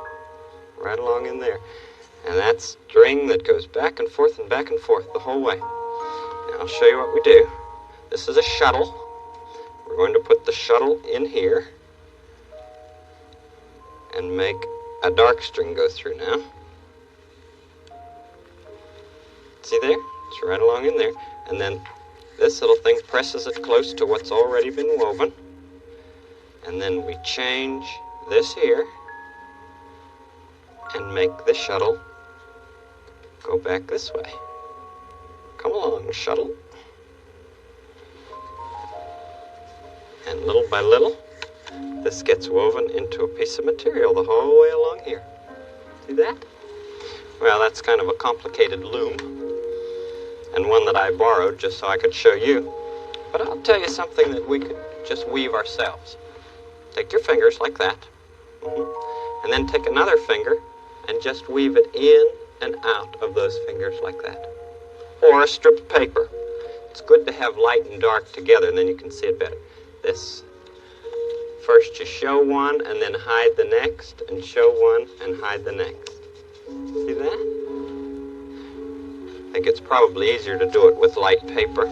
right along in there. And that string that goes back and forth the whole way. Now I'll show you what we do. This is a shuttle. We're going to put the shuttle in here and make a dark string go through now. See there? It's right along in there. And then this little thing presses it close to what's already been woven. And then we change this here and make the shuttle go back this way. Come along, shuttle. And little by little, this gets woven into a piece of material the whole way along here. See that? Well, that's kind of a complicated loom, and one that I borrowed just so I could show you. But I'll tell you something that we could just weave ourselves. Take your fingers like that, and then take another finger and just weave it in and out of those fingers like that. Or a strip of paper. It's good to have light and dark together, and then you can see it better. This. First you show one and then hide the next, and show one and hide the next. See that? I think it's probably easier to do it with light paper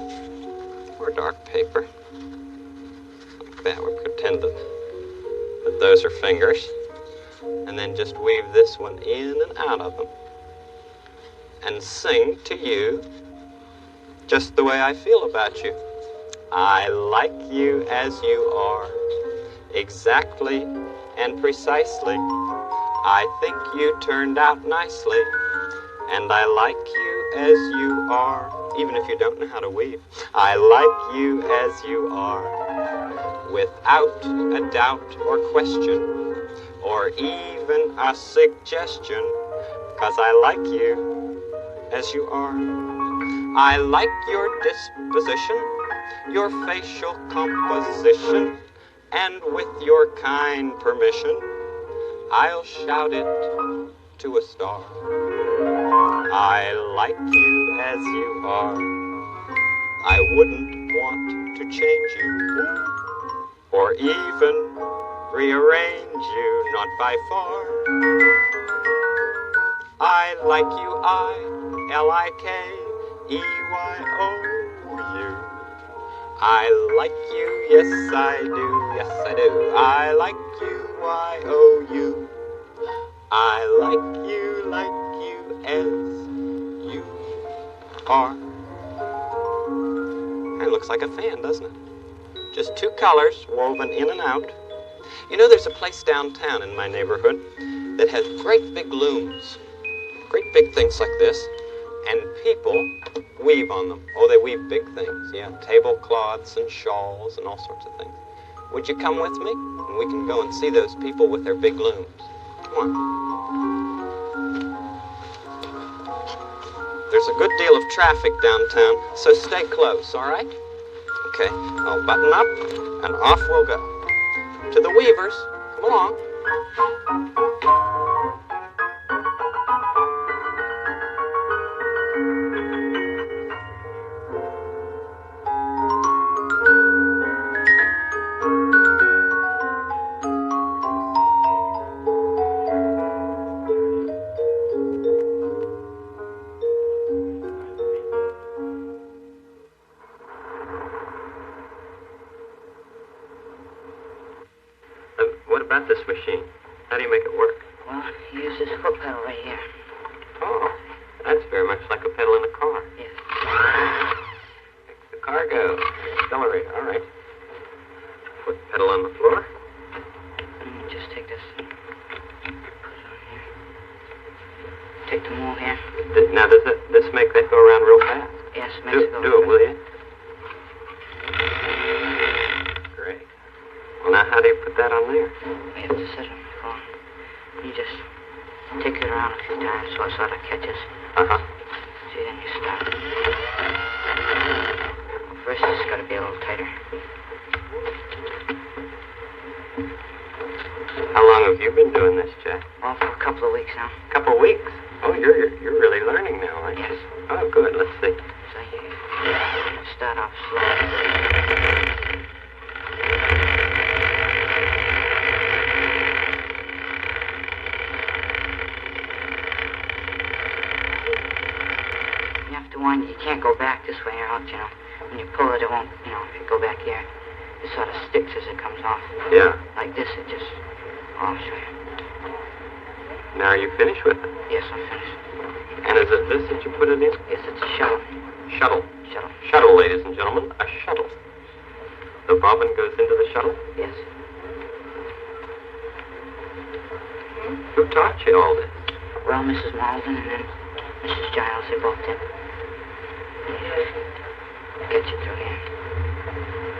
or dark paper. Like that. We pretend that those are fingers. And then just weave this one in and out of them. And sing to you just the way I feel about you. I like you as you are, exactly and precisely. I think you turned out nicely, and I like you as you are, even if you don't know how to weave. I like you as you are, without a doubt or question, or even a suggestion, 'cause I like you as you are. I like your disposition, your facial composition, and with your kind permission, I'll shout it to a star. I like you as you are. I wouldn't want to change you, or even rearrange you, not by far. I like you, I-L-I-K-E-Y-O-U. I like you, yes I do, yes I do. I like you, Y-O-U. I like you as you are. It looks like a fan, doesn't it? Just two colors woven in and out. You know, there's a place downtown in my neighborhood that has great big looms. Great big things like this. And people weave on them. Oh, they weave big things, yeah. Tablecloths and shawls and all sorts of things. Would you come with me? And we can go and see those people with their big looms. Come on. There's a good deal of traffic downtown, so stay close, all right? Okay, I'll button up, and off we'll go. To the weavers, come along. What about this machine? How do you make it work? Well, you use this foot pedal right here. Oh, that's very much like a pedal in a car. Yes. Makes the car go. Accelerator, all right. Foot pedal on the floor. Just take this. Put it on here. Take the move here. Now, does this make that go around real fast? Yes, makes it go. Do it, will you? Great. Well, now, how do you put that on there? You have to set it on the phone. You just take it around a few times so it sort of catches. Uh-huh. See, then you stop. First, it's got to be a little tighter. How long have you been doing this, Jack? Well, for a couple of weeks now. A couple of weeks? Oh, you're really learning now, aren't you? Yes. Oh, good. Let's see. So you start off slow. You have to wind. You can't go back this way or else, you know. When you pull it, it won't, you know, if you go back here, it sort of sticks as it comes off. Yeah. Like this, it just, I'll show you. Now, are you finished with it? Yes, I'm finished. And is it this that you put it in? Yes, it's a shuttle. Shuttle. Shuttle. Shuttle, ladies and gentlemen. A shuttle. The bobbin goes into the shuttle? Yes. Who taught you all this? Well, Mrs. Malden and then Mrs. Giles, they both did. Get you through here.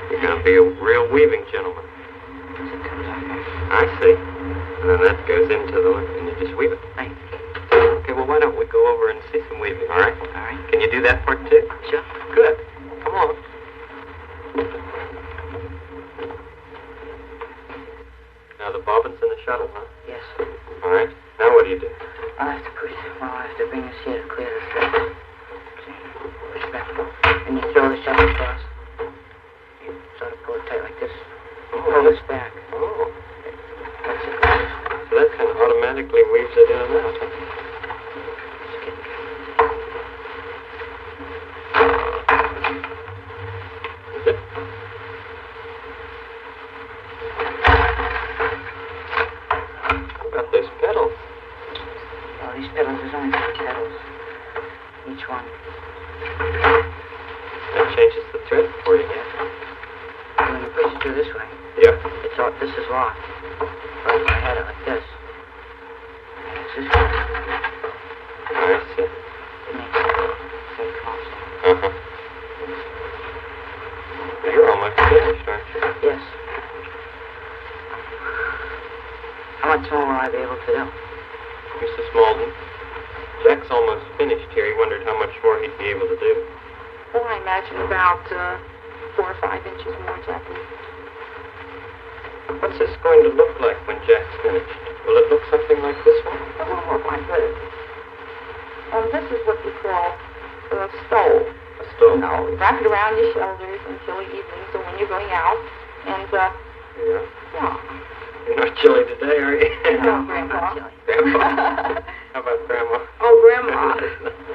You're going to be a real weaving gentleman. As it comes off here. I see. And then that goes into the loop, and you just weave it. Right. Okay, well, why don't we go over and see some weaving, all right? All right. Can you do that part, too? Sure. Good. Come on. Now, the bobbin's in the shuttle, huh? Yes. All right. Now what do you do? I'll have to push. Well, I'll have to bring this here to clear the thread. Push back. And you throw the shuttle across. You sort of pull it tight like this. You pull this back. Oh. That's it. So that kind of automatically weaves it in and out, huh? locked. But if I had it like this, it's this way. I see. It makes it come off. Uh-huh. You're almost finished, aren't you? Yes. How much more will I be able to do? Mrs. Malden, Jack's almost finished here. He wondered how much more he'd be able to do. Well, I imagine about 4 or 5 inches more, Jackie. What's this going to look like when Jack's finished? Will it look something like this one? It will look like this. This is what we call a stole. A stove? You know, wrap it around your shoulders in chilly evenings or when you're going out. And, Yeah. yeah. You're not chilly today, are you? No, Grandpa. Grandpa? How about Grandma? Oh, Grandma.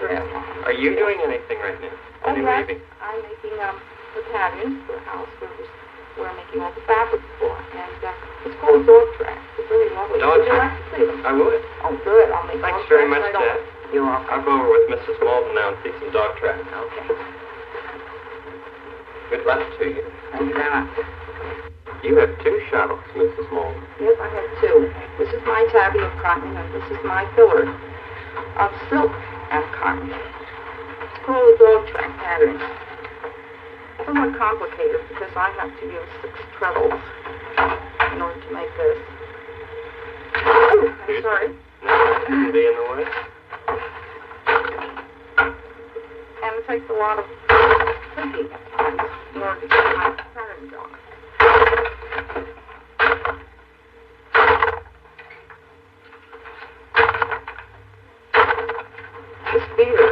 Grandma. Are you doing anything right now? Any yes. weaving? I'm making the patterns for a house we're making all the fabrics for. And it's called a dog track. It's really lovely. Dog Would you track? like to see them? I would. Oh, good. I'll make Thanks dog very tracks much, right Dad. away. You're welcome. I'll go over with Mrs. Malden now and see some dog tracks. Okay. Good luck to you. Thank you very much. You have 2 shuttles, Mrs. Malden. Yes, I have 2. This is my tabby of cotton, and this is my filler of silk and cotton. It's called a dog track pattern. It's somewhat complicated because I have to use 6 treadles in order to make this. Oh, I'm sorry. No, that shouldn't be in the way. And it takes a lot of thinking at times in order to get my pattern going. This beater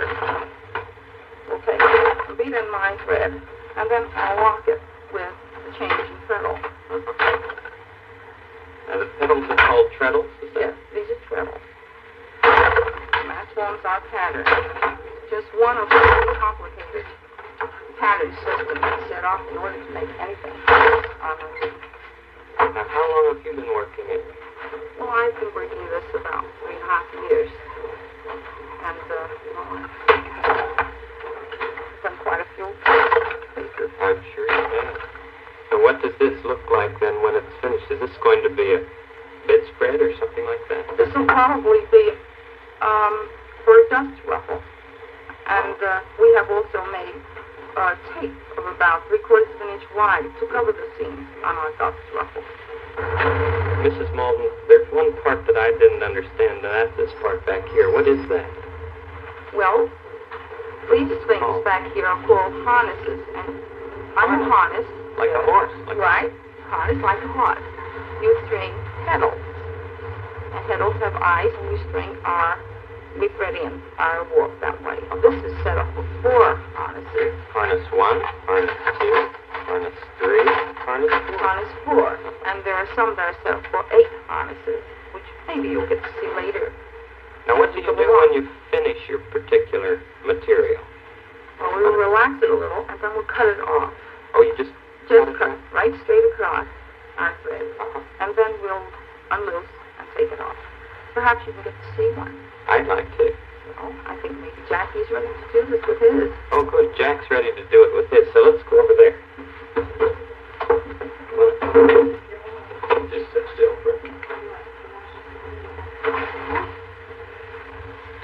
will take a beater in my thread, and then I'll lock it with the changing treadle. Now the pedals are called treadles, is that? Yes, these are treadles. And that forms our pattern. Just one of the very complicated pattern systems set off in order to make anything on a weave. Now how long have you been working it? Well, I've been working this about 3.5 years. And, I've done quite a few pieces. I'm sure you have. And what does this look like then when it's finished? Is this going to be a bedspread or something like that? This will probably be for a dust ruffle. And we have also made tape of about 3/4 of an inch wide to cover the seams on our dust ruffle. Mrs. Malden, there's one part that I didn't understand, and that's this part back here. What is that? Well, these things back here are called harnesses. And on a harness... Like a horse. Right. Harness like a horse. You string pedals. And pedals have eyes, and you string we thread in our warp that way. This is set up with 4 harnesses. Harness 1, harness 2, harness 3, harness 4. Harness 4. And there are some that are set up for 8 harnesses, which maybe you'll get to see later. Now what do you do when you finish your particular material? Well, we'll relax it a little, and then we'll cut it off. Oh, you just cut right straight across our thread. And then we'll unloose and take it off. Perhaps you can get to see one. I'd like to. Well, I think maybe Jackie's ready to do this with his. Oh, good. Jack's ready to do it with his, so let's go over there. Just sit still for a minute.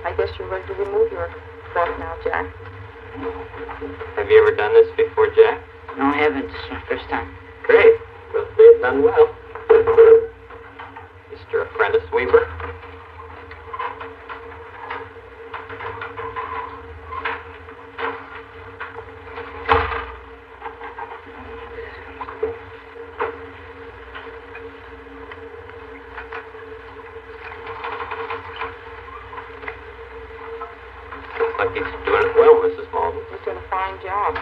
I guess you're ready to remove your cloth now, Jack. Have you ever done this before, Jack? No, I haven't. This is my first time. Great. We'll see it done well. Mr. Apprentice Weaver. Looks like he's doing it well, Mrs. Malden. He's doing a fine job.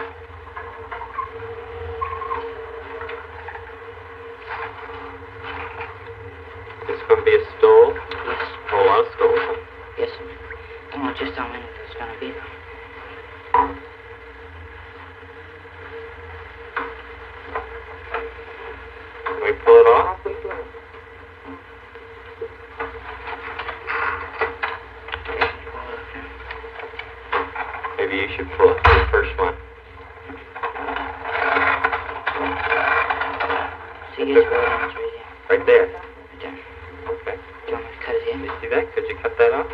This going to be a stole? Yes. A whole lot of stoles, huh? Yes. I don't know just how many there's going to be, though. Can we pull it off? Maybe you should pull it, the first one. See, here's where it ends right here. Right right there. Right there. Do Okay. you want me to cut it Let here? me see that. Could you cut that off?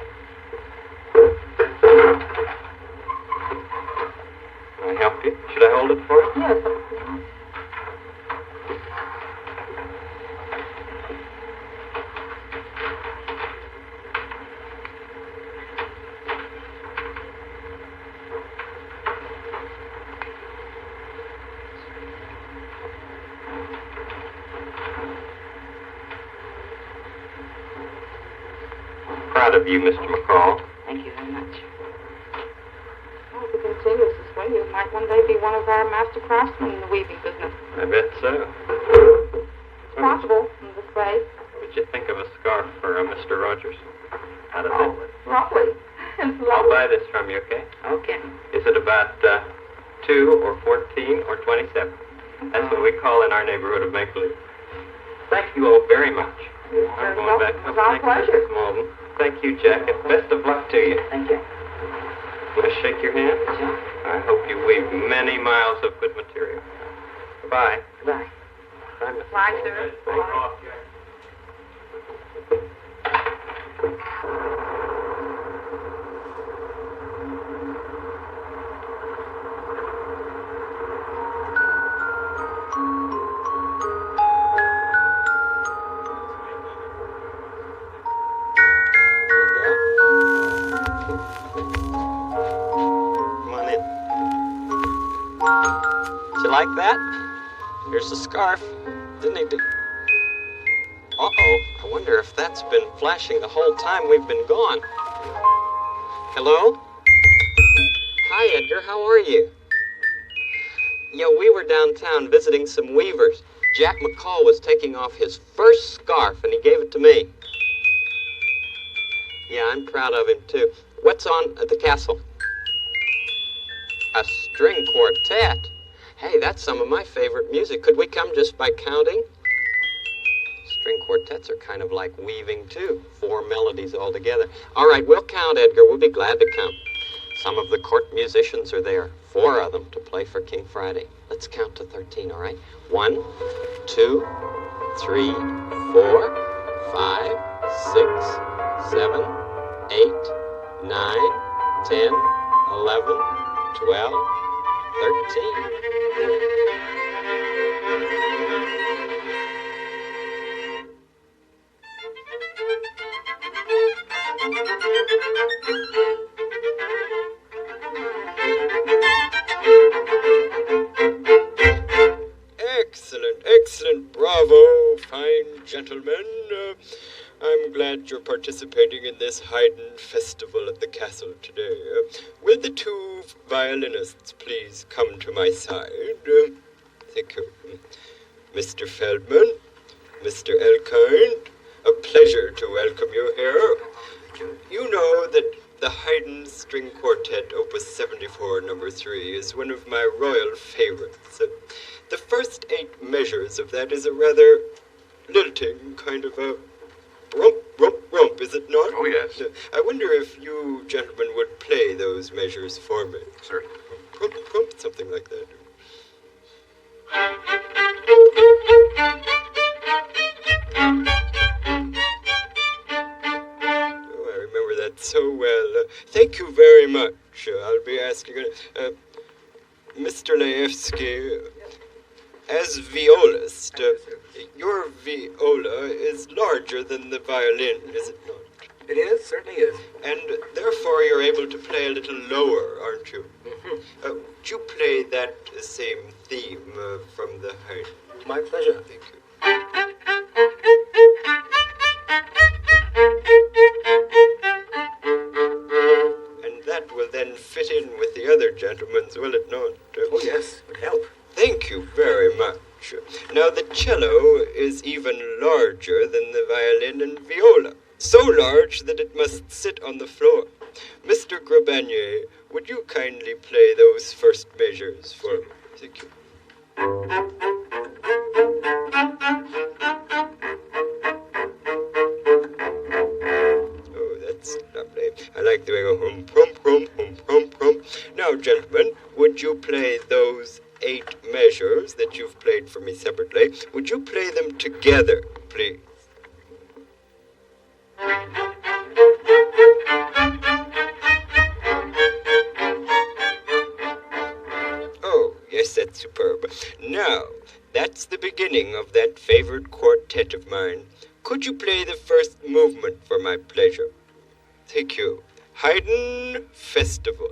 Can I help you? Should I hold it for you? Yes. Proud of you, Mr. McCall. Thank you very much. Well, if you continue this way, you might one day be one of our master craftsmen in the weaving business. I bet so. It's possible in this way. What would you think of a scarf for Mr. Rogers? How does it? Lovely. It's I'll lovely. buy this from you, okay? Okay. Is it about 2 or 14 or 27? That's what we call in our neighborhood of make-believe. Thank you all very much. I'm going back It was our to Mr. pleasure. Malden. Thank you, Jack, and best of luck to you. Thank you. Will I shake your hand? Sure. I hope you weave many miles of good material. Goodbye. Goodbye. Bye, Miss. Bye, sir. Bye. Come on in. Did you like that? Here's the scarf. Didn't he do? Uh-oh. I wonder if that's been flashing the whole time we've been gone. Hello? Hi, Edgar. How are you? Yeah, we were downtown visiting some weavers. Jack McCall was taking off his first scarf, and he gave it to me. Yeah, I'm proud of him, too. What's on at the castle? A string quartet? Hey, that's some of my favorite music. Could we come just by counting? String quartets are kind of like weaving, too. 4 melodies all together. All right, we'll count, Edgar. We'll be glad to come. Some of the court musicians are there. 4 of them to play for King Friday. Let's count to 13, all right? 1, 2, 3, 4, 5, 6, 7, 8, 9, 10, 11, 12, 13. Excellent, excellent. Bravo, fine gentlemen. I'm glad you're participating in this Haydn festival at the castle today. Will the 2 violinists please come to my side? Thank you. Mr. Feldman, Mr. Elkind, a pleasure to welcome you here. You know that the Haydn String Quartet, Opus 74, number 3, is one of my royal favorites. The first 8 measures of that is a rather lilting kind of a rump, rump, rump, is it not? Oh, yes. I wonder if you gentlemen would play those measures for me. Certainly. Rump, rump, something like that. Oh, I remember that so well. Thank you very much. I'll be asking Mr. Laevsky, as violist, your viola is larger than the violin, is it not? It is, certainly is. And therefore you're able to play a little lower, aren't you? Mm-hmm. Would you play that same theme from the Haydn? My pleasure. Thank you. And that will then fit in with the other gentlemen's, will it not? Oh, yes, it would help. Thank you very much. Now, the cello is even larger than the violin and viola. So large that it must sit on the floor. Mr. Grabanier, would you kindly play those first measures for me? Thank you. Oh, that's lovely. I like the way you go hum, prum, prum, hum, prum, prum. Now, gentlemen, would you play those 8 measures that you've played for me separately? Would you play them together, please. Oh, yes, that's superb. Now, that's the beginning of that favorite quartet of mine. Could you play the first movement for my pleasure? Thank you. Haydn Festival.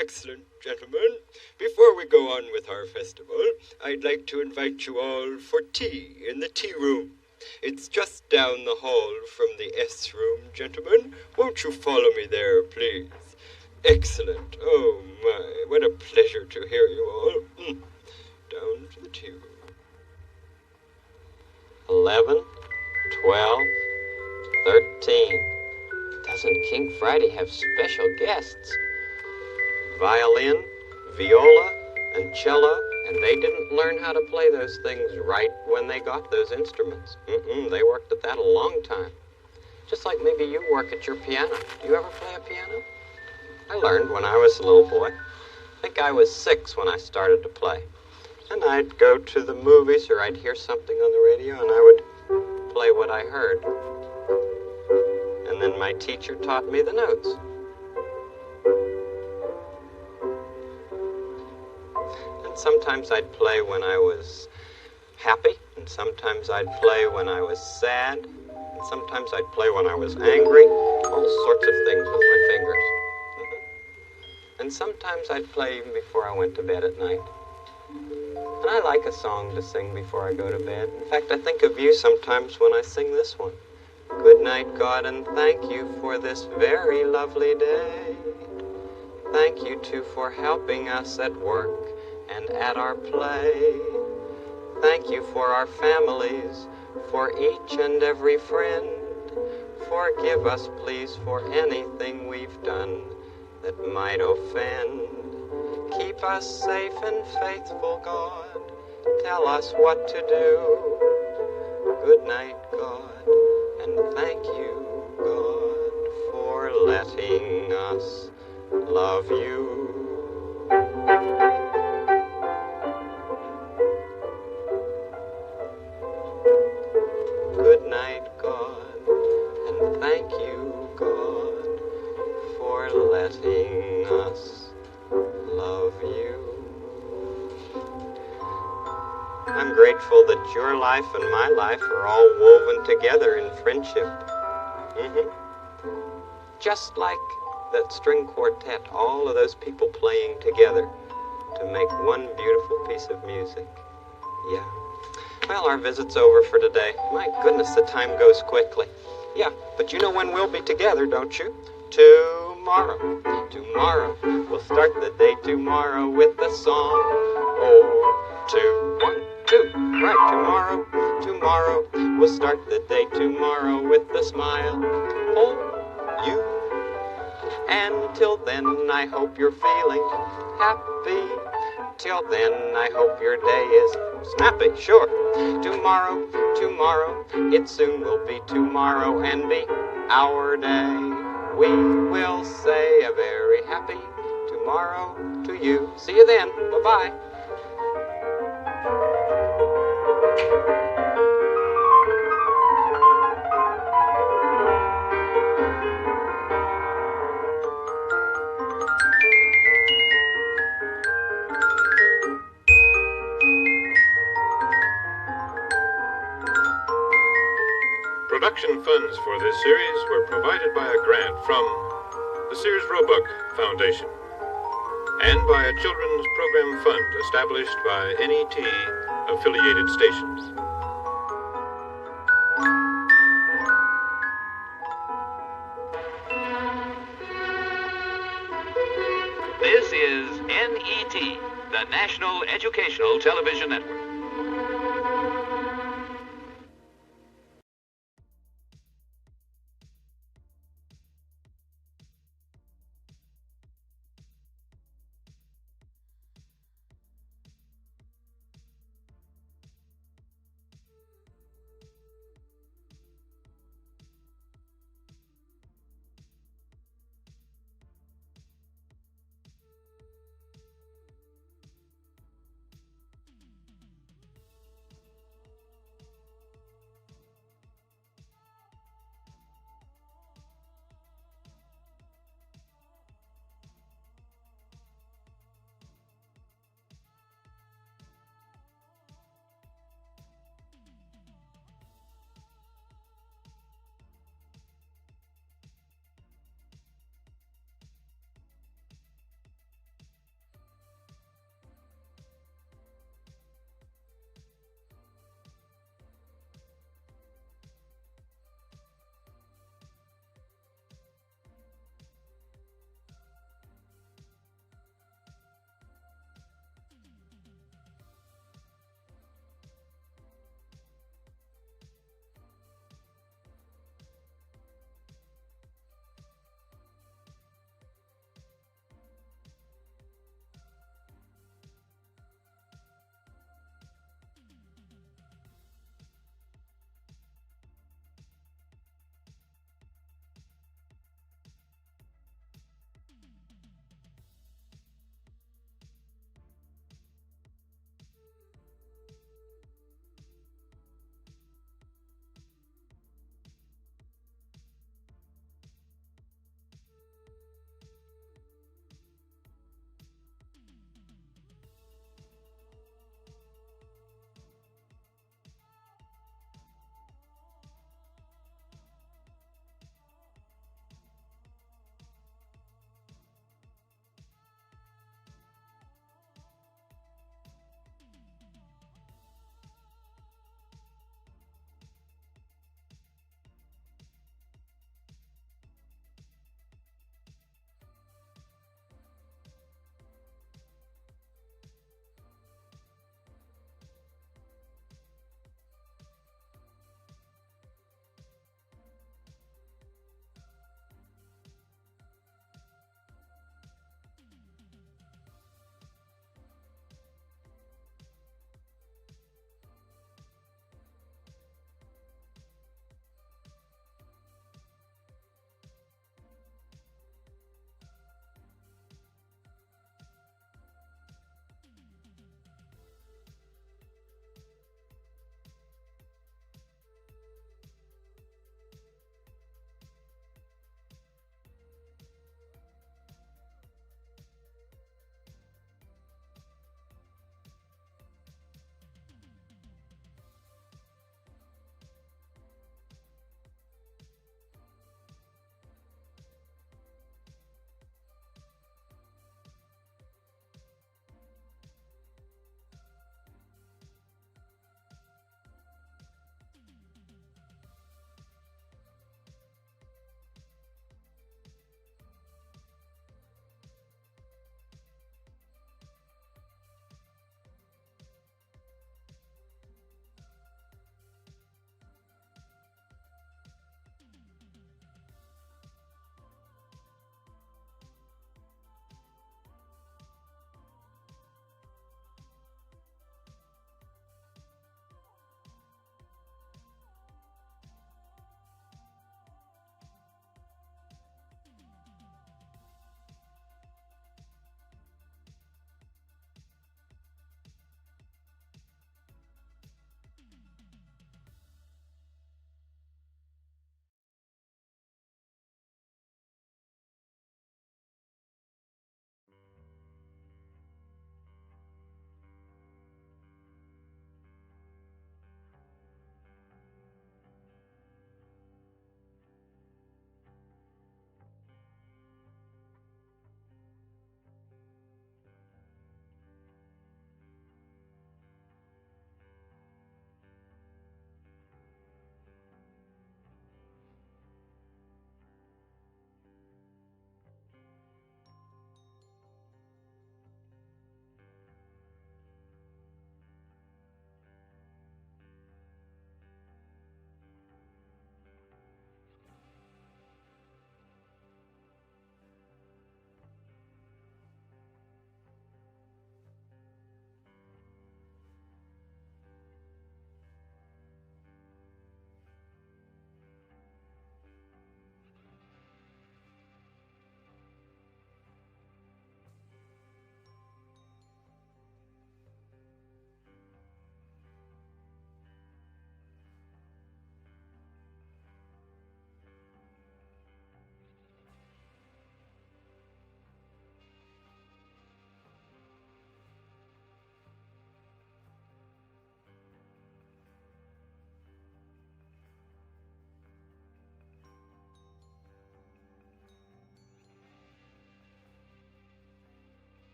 Excellent, gentlemen. Before we go on with our festival, I'd like to invite you all for tea in the tea room. It's just down the hall from the S room, gentlemen. Won't you follow me there, please? Excellent. Oh, my, what a pleasure to hear you all. Down to the tea room. 11, 12, 13. Doesn't King Friday have special guests? Violin, viola, and cello, and they didn't learn how to play those things right when they got those instruments. They worked at that a long time. Just like maybe you work at your piano. Do you ever play a piano? I learned when I was a little boy. I think I was 6 when I started to play. And I'd go to the movies or I'd hear something on the radio and I would play what I heard. And then my teacher taught me the notes. And sometimes I'd play when I was happy, and sometimes I'd play when I was sad, and sometimes I'd play when I was angry, all sorts of things with my fingers. And sometimes I'd play even before I went to bed at night. And I like a song to sing before I go to bed. In fact, I think of you sometimes when I sing this one. Good night, God, and thank you for this very lovely day. Thank you, too, for helping us at work and at our play. Thank you for our families, for each and every friend. Forgive us, please, for anything we've done that might offend. Keep us safe and faithful, God. Tell us what to do. Good night, God, and thank you, God, for letting us love you. Good night, God, and thank you, God, for letting us love you. I'm grateful that your life and my life are all woven together in friendship. Just like that string quartet, all of those people playing together to make one beautiful piece of music. Yeah. Well, our visit's over for today. My goodness, the time goes quickly. Yeah, but you know when we'll be together, don't you? Tomorrow. Tomorrow. We'll start the day tomorrow with a song or two. 1, 2. Right, tomorrow. Tomorrow. We'll start the day tomorrow with a smile for you. And till then, I hope you're feeling happy. Till then, I hope your day is snappy, sure. Tomorrow, tomorrow, it soon will be tomorrow and be our day. We will say a very happy tomorrow to you. See you then. Bye-bye. Production funds for this series were provided by a grant from the Sears Roebuck Foundation and by a children's program fund established by NET affiliated stations. This is NET, the National Educational Television Network.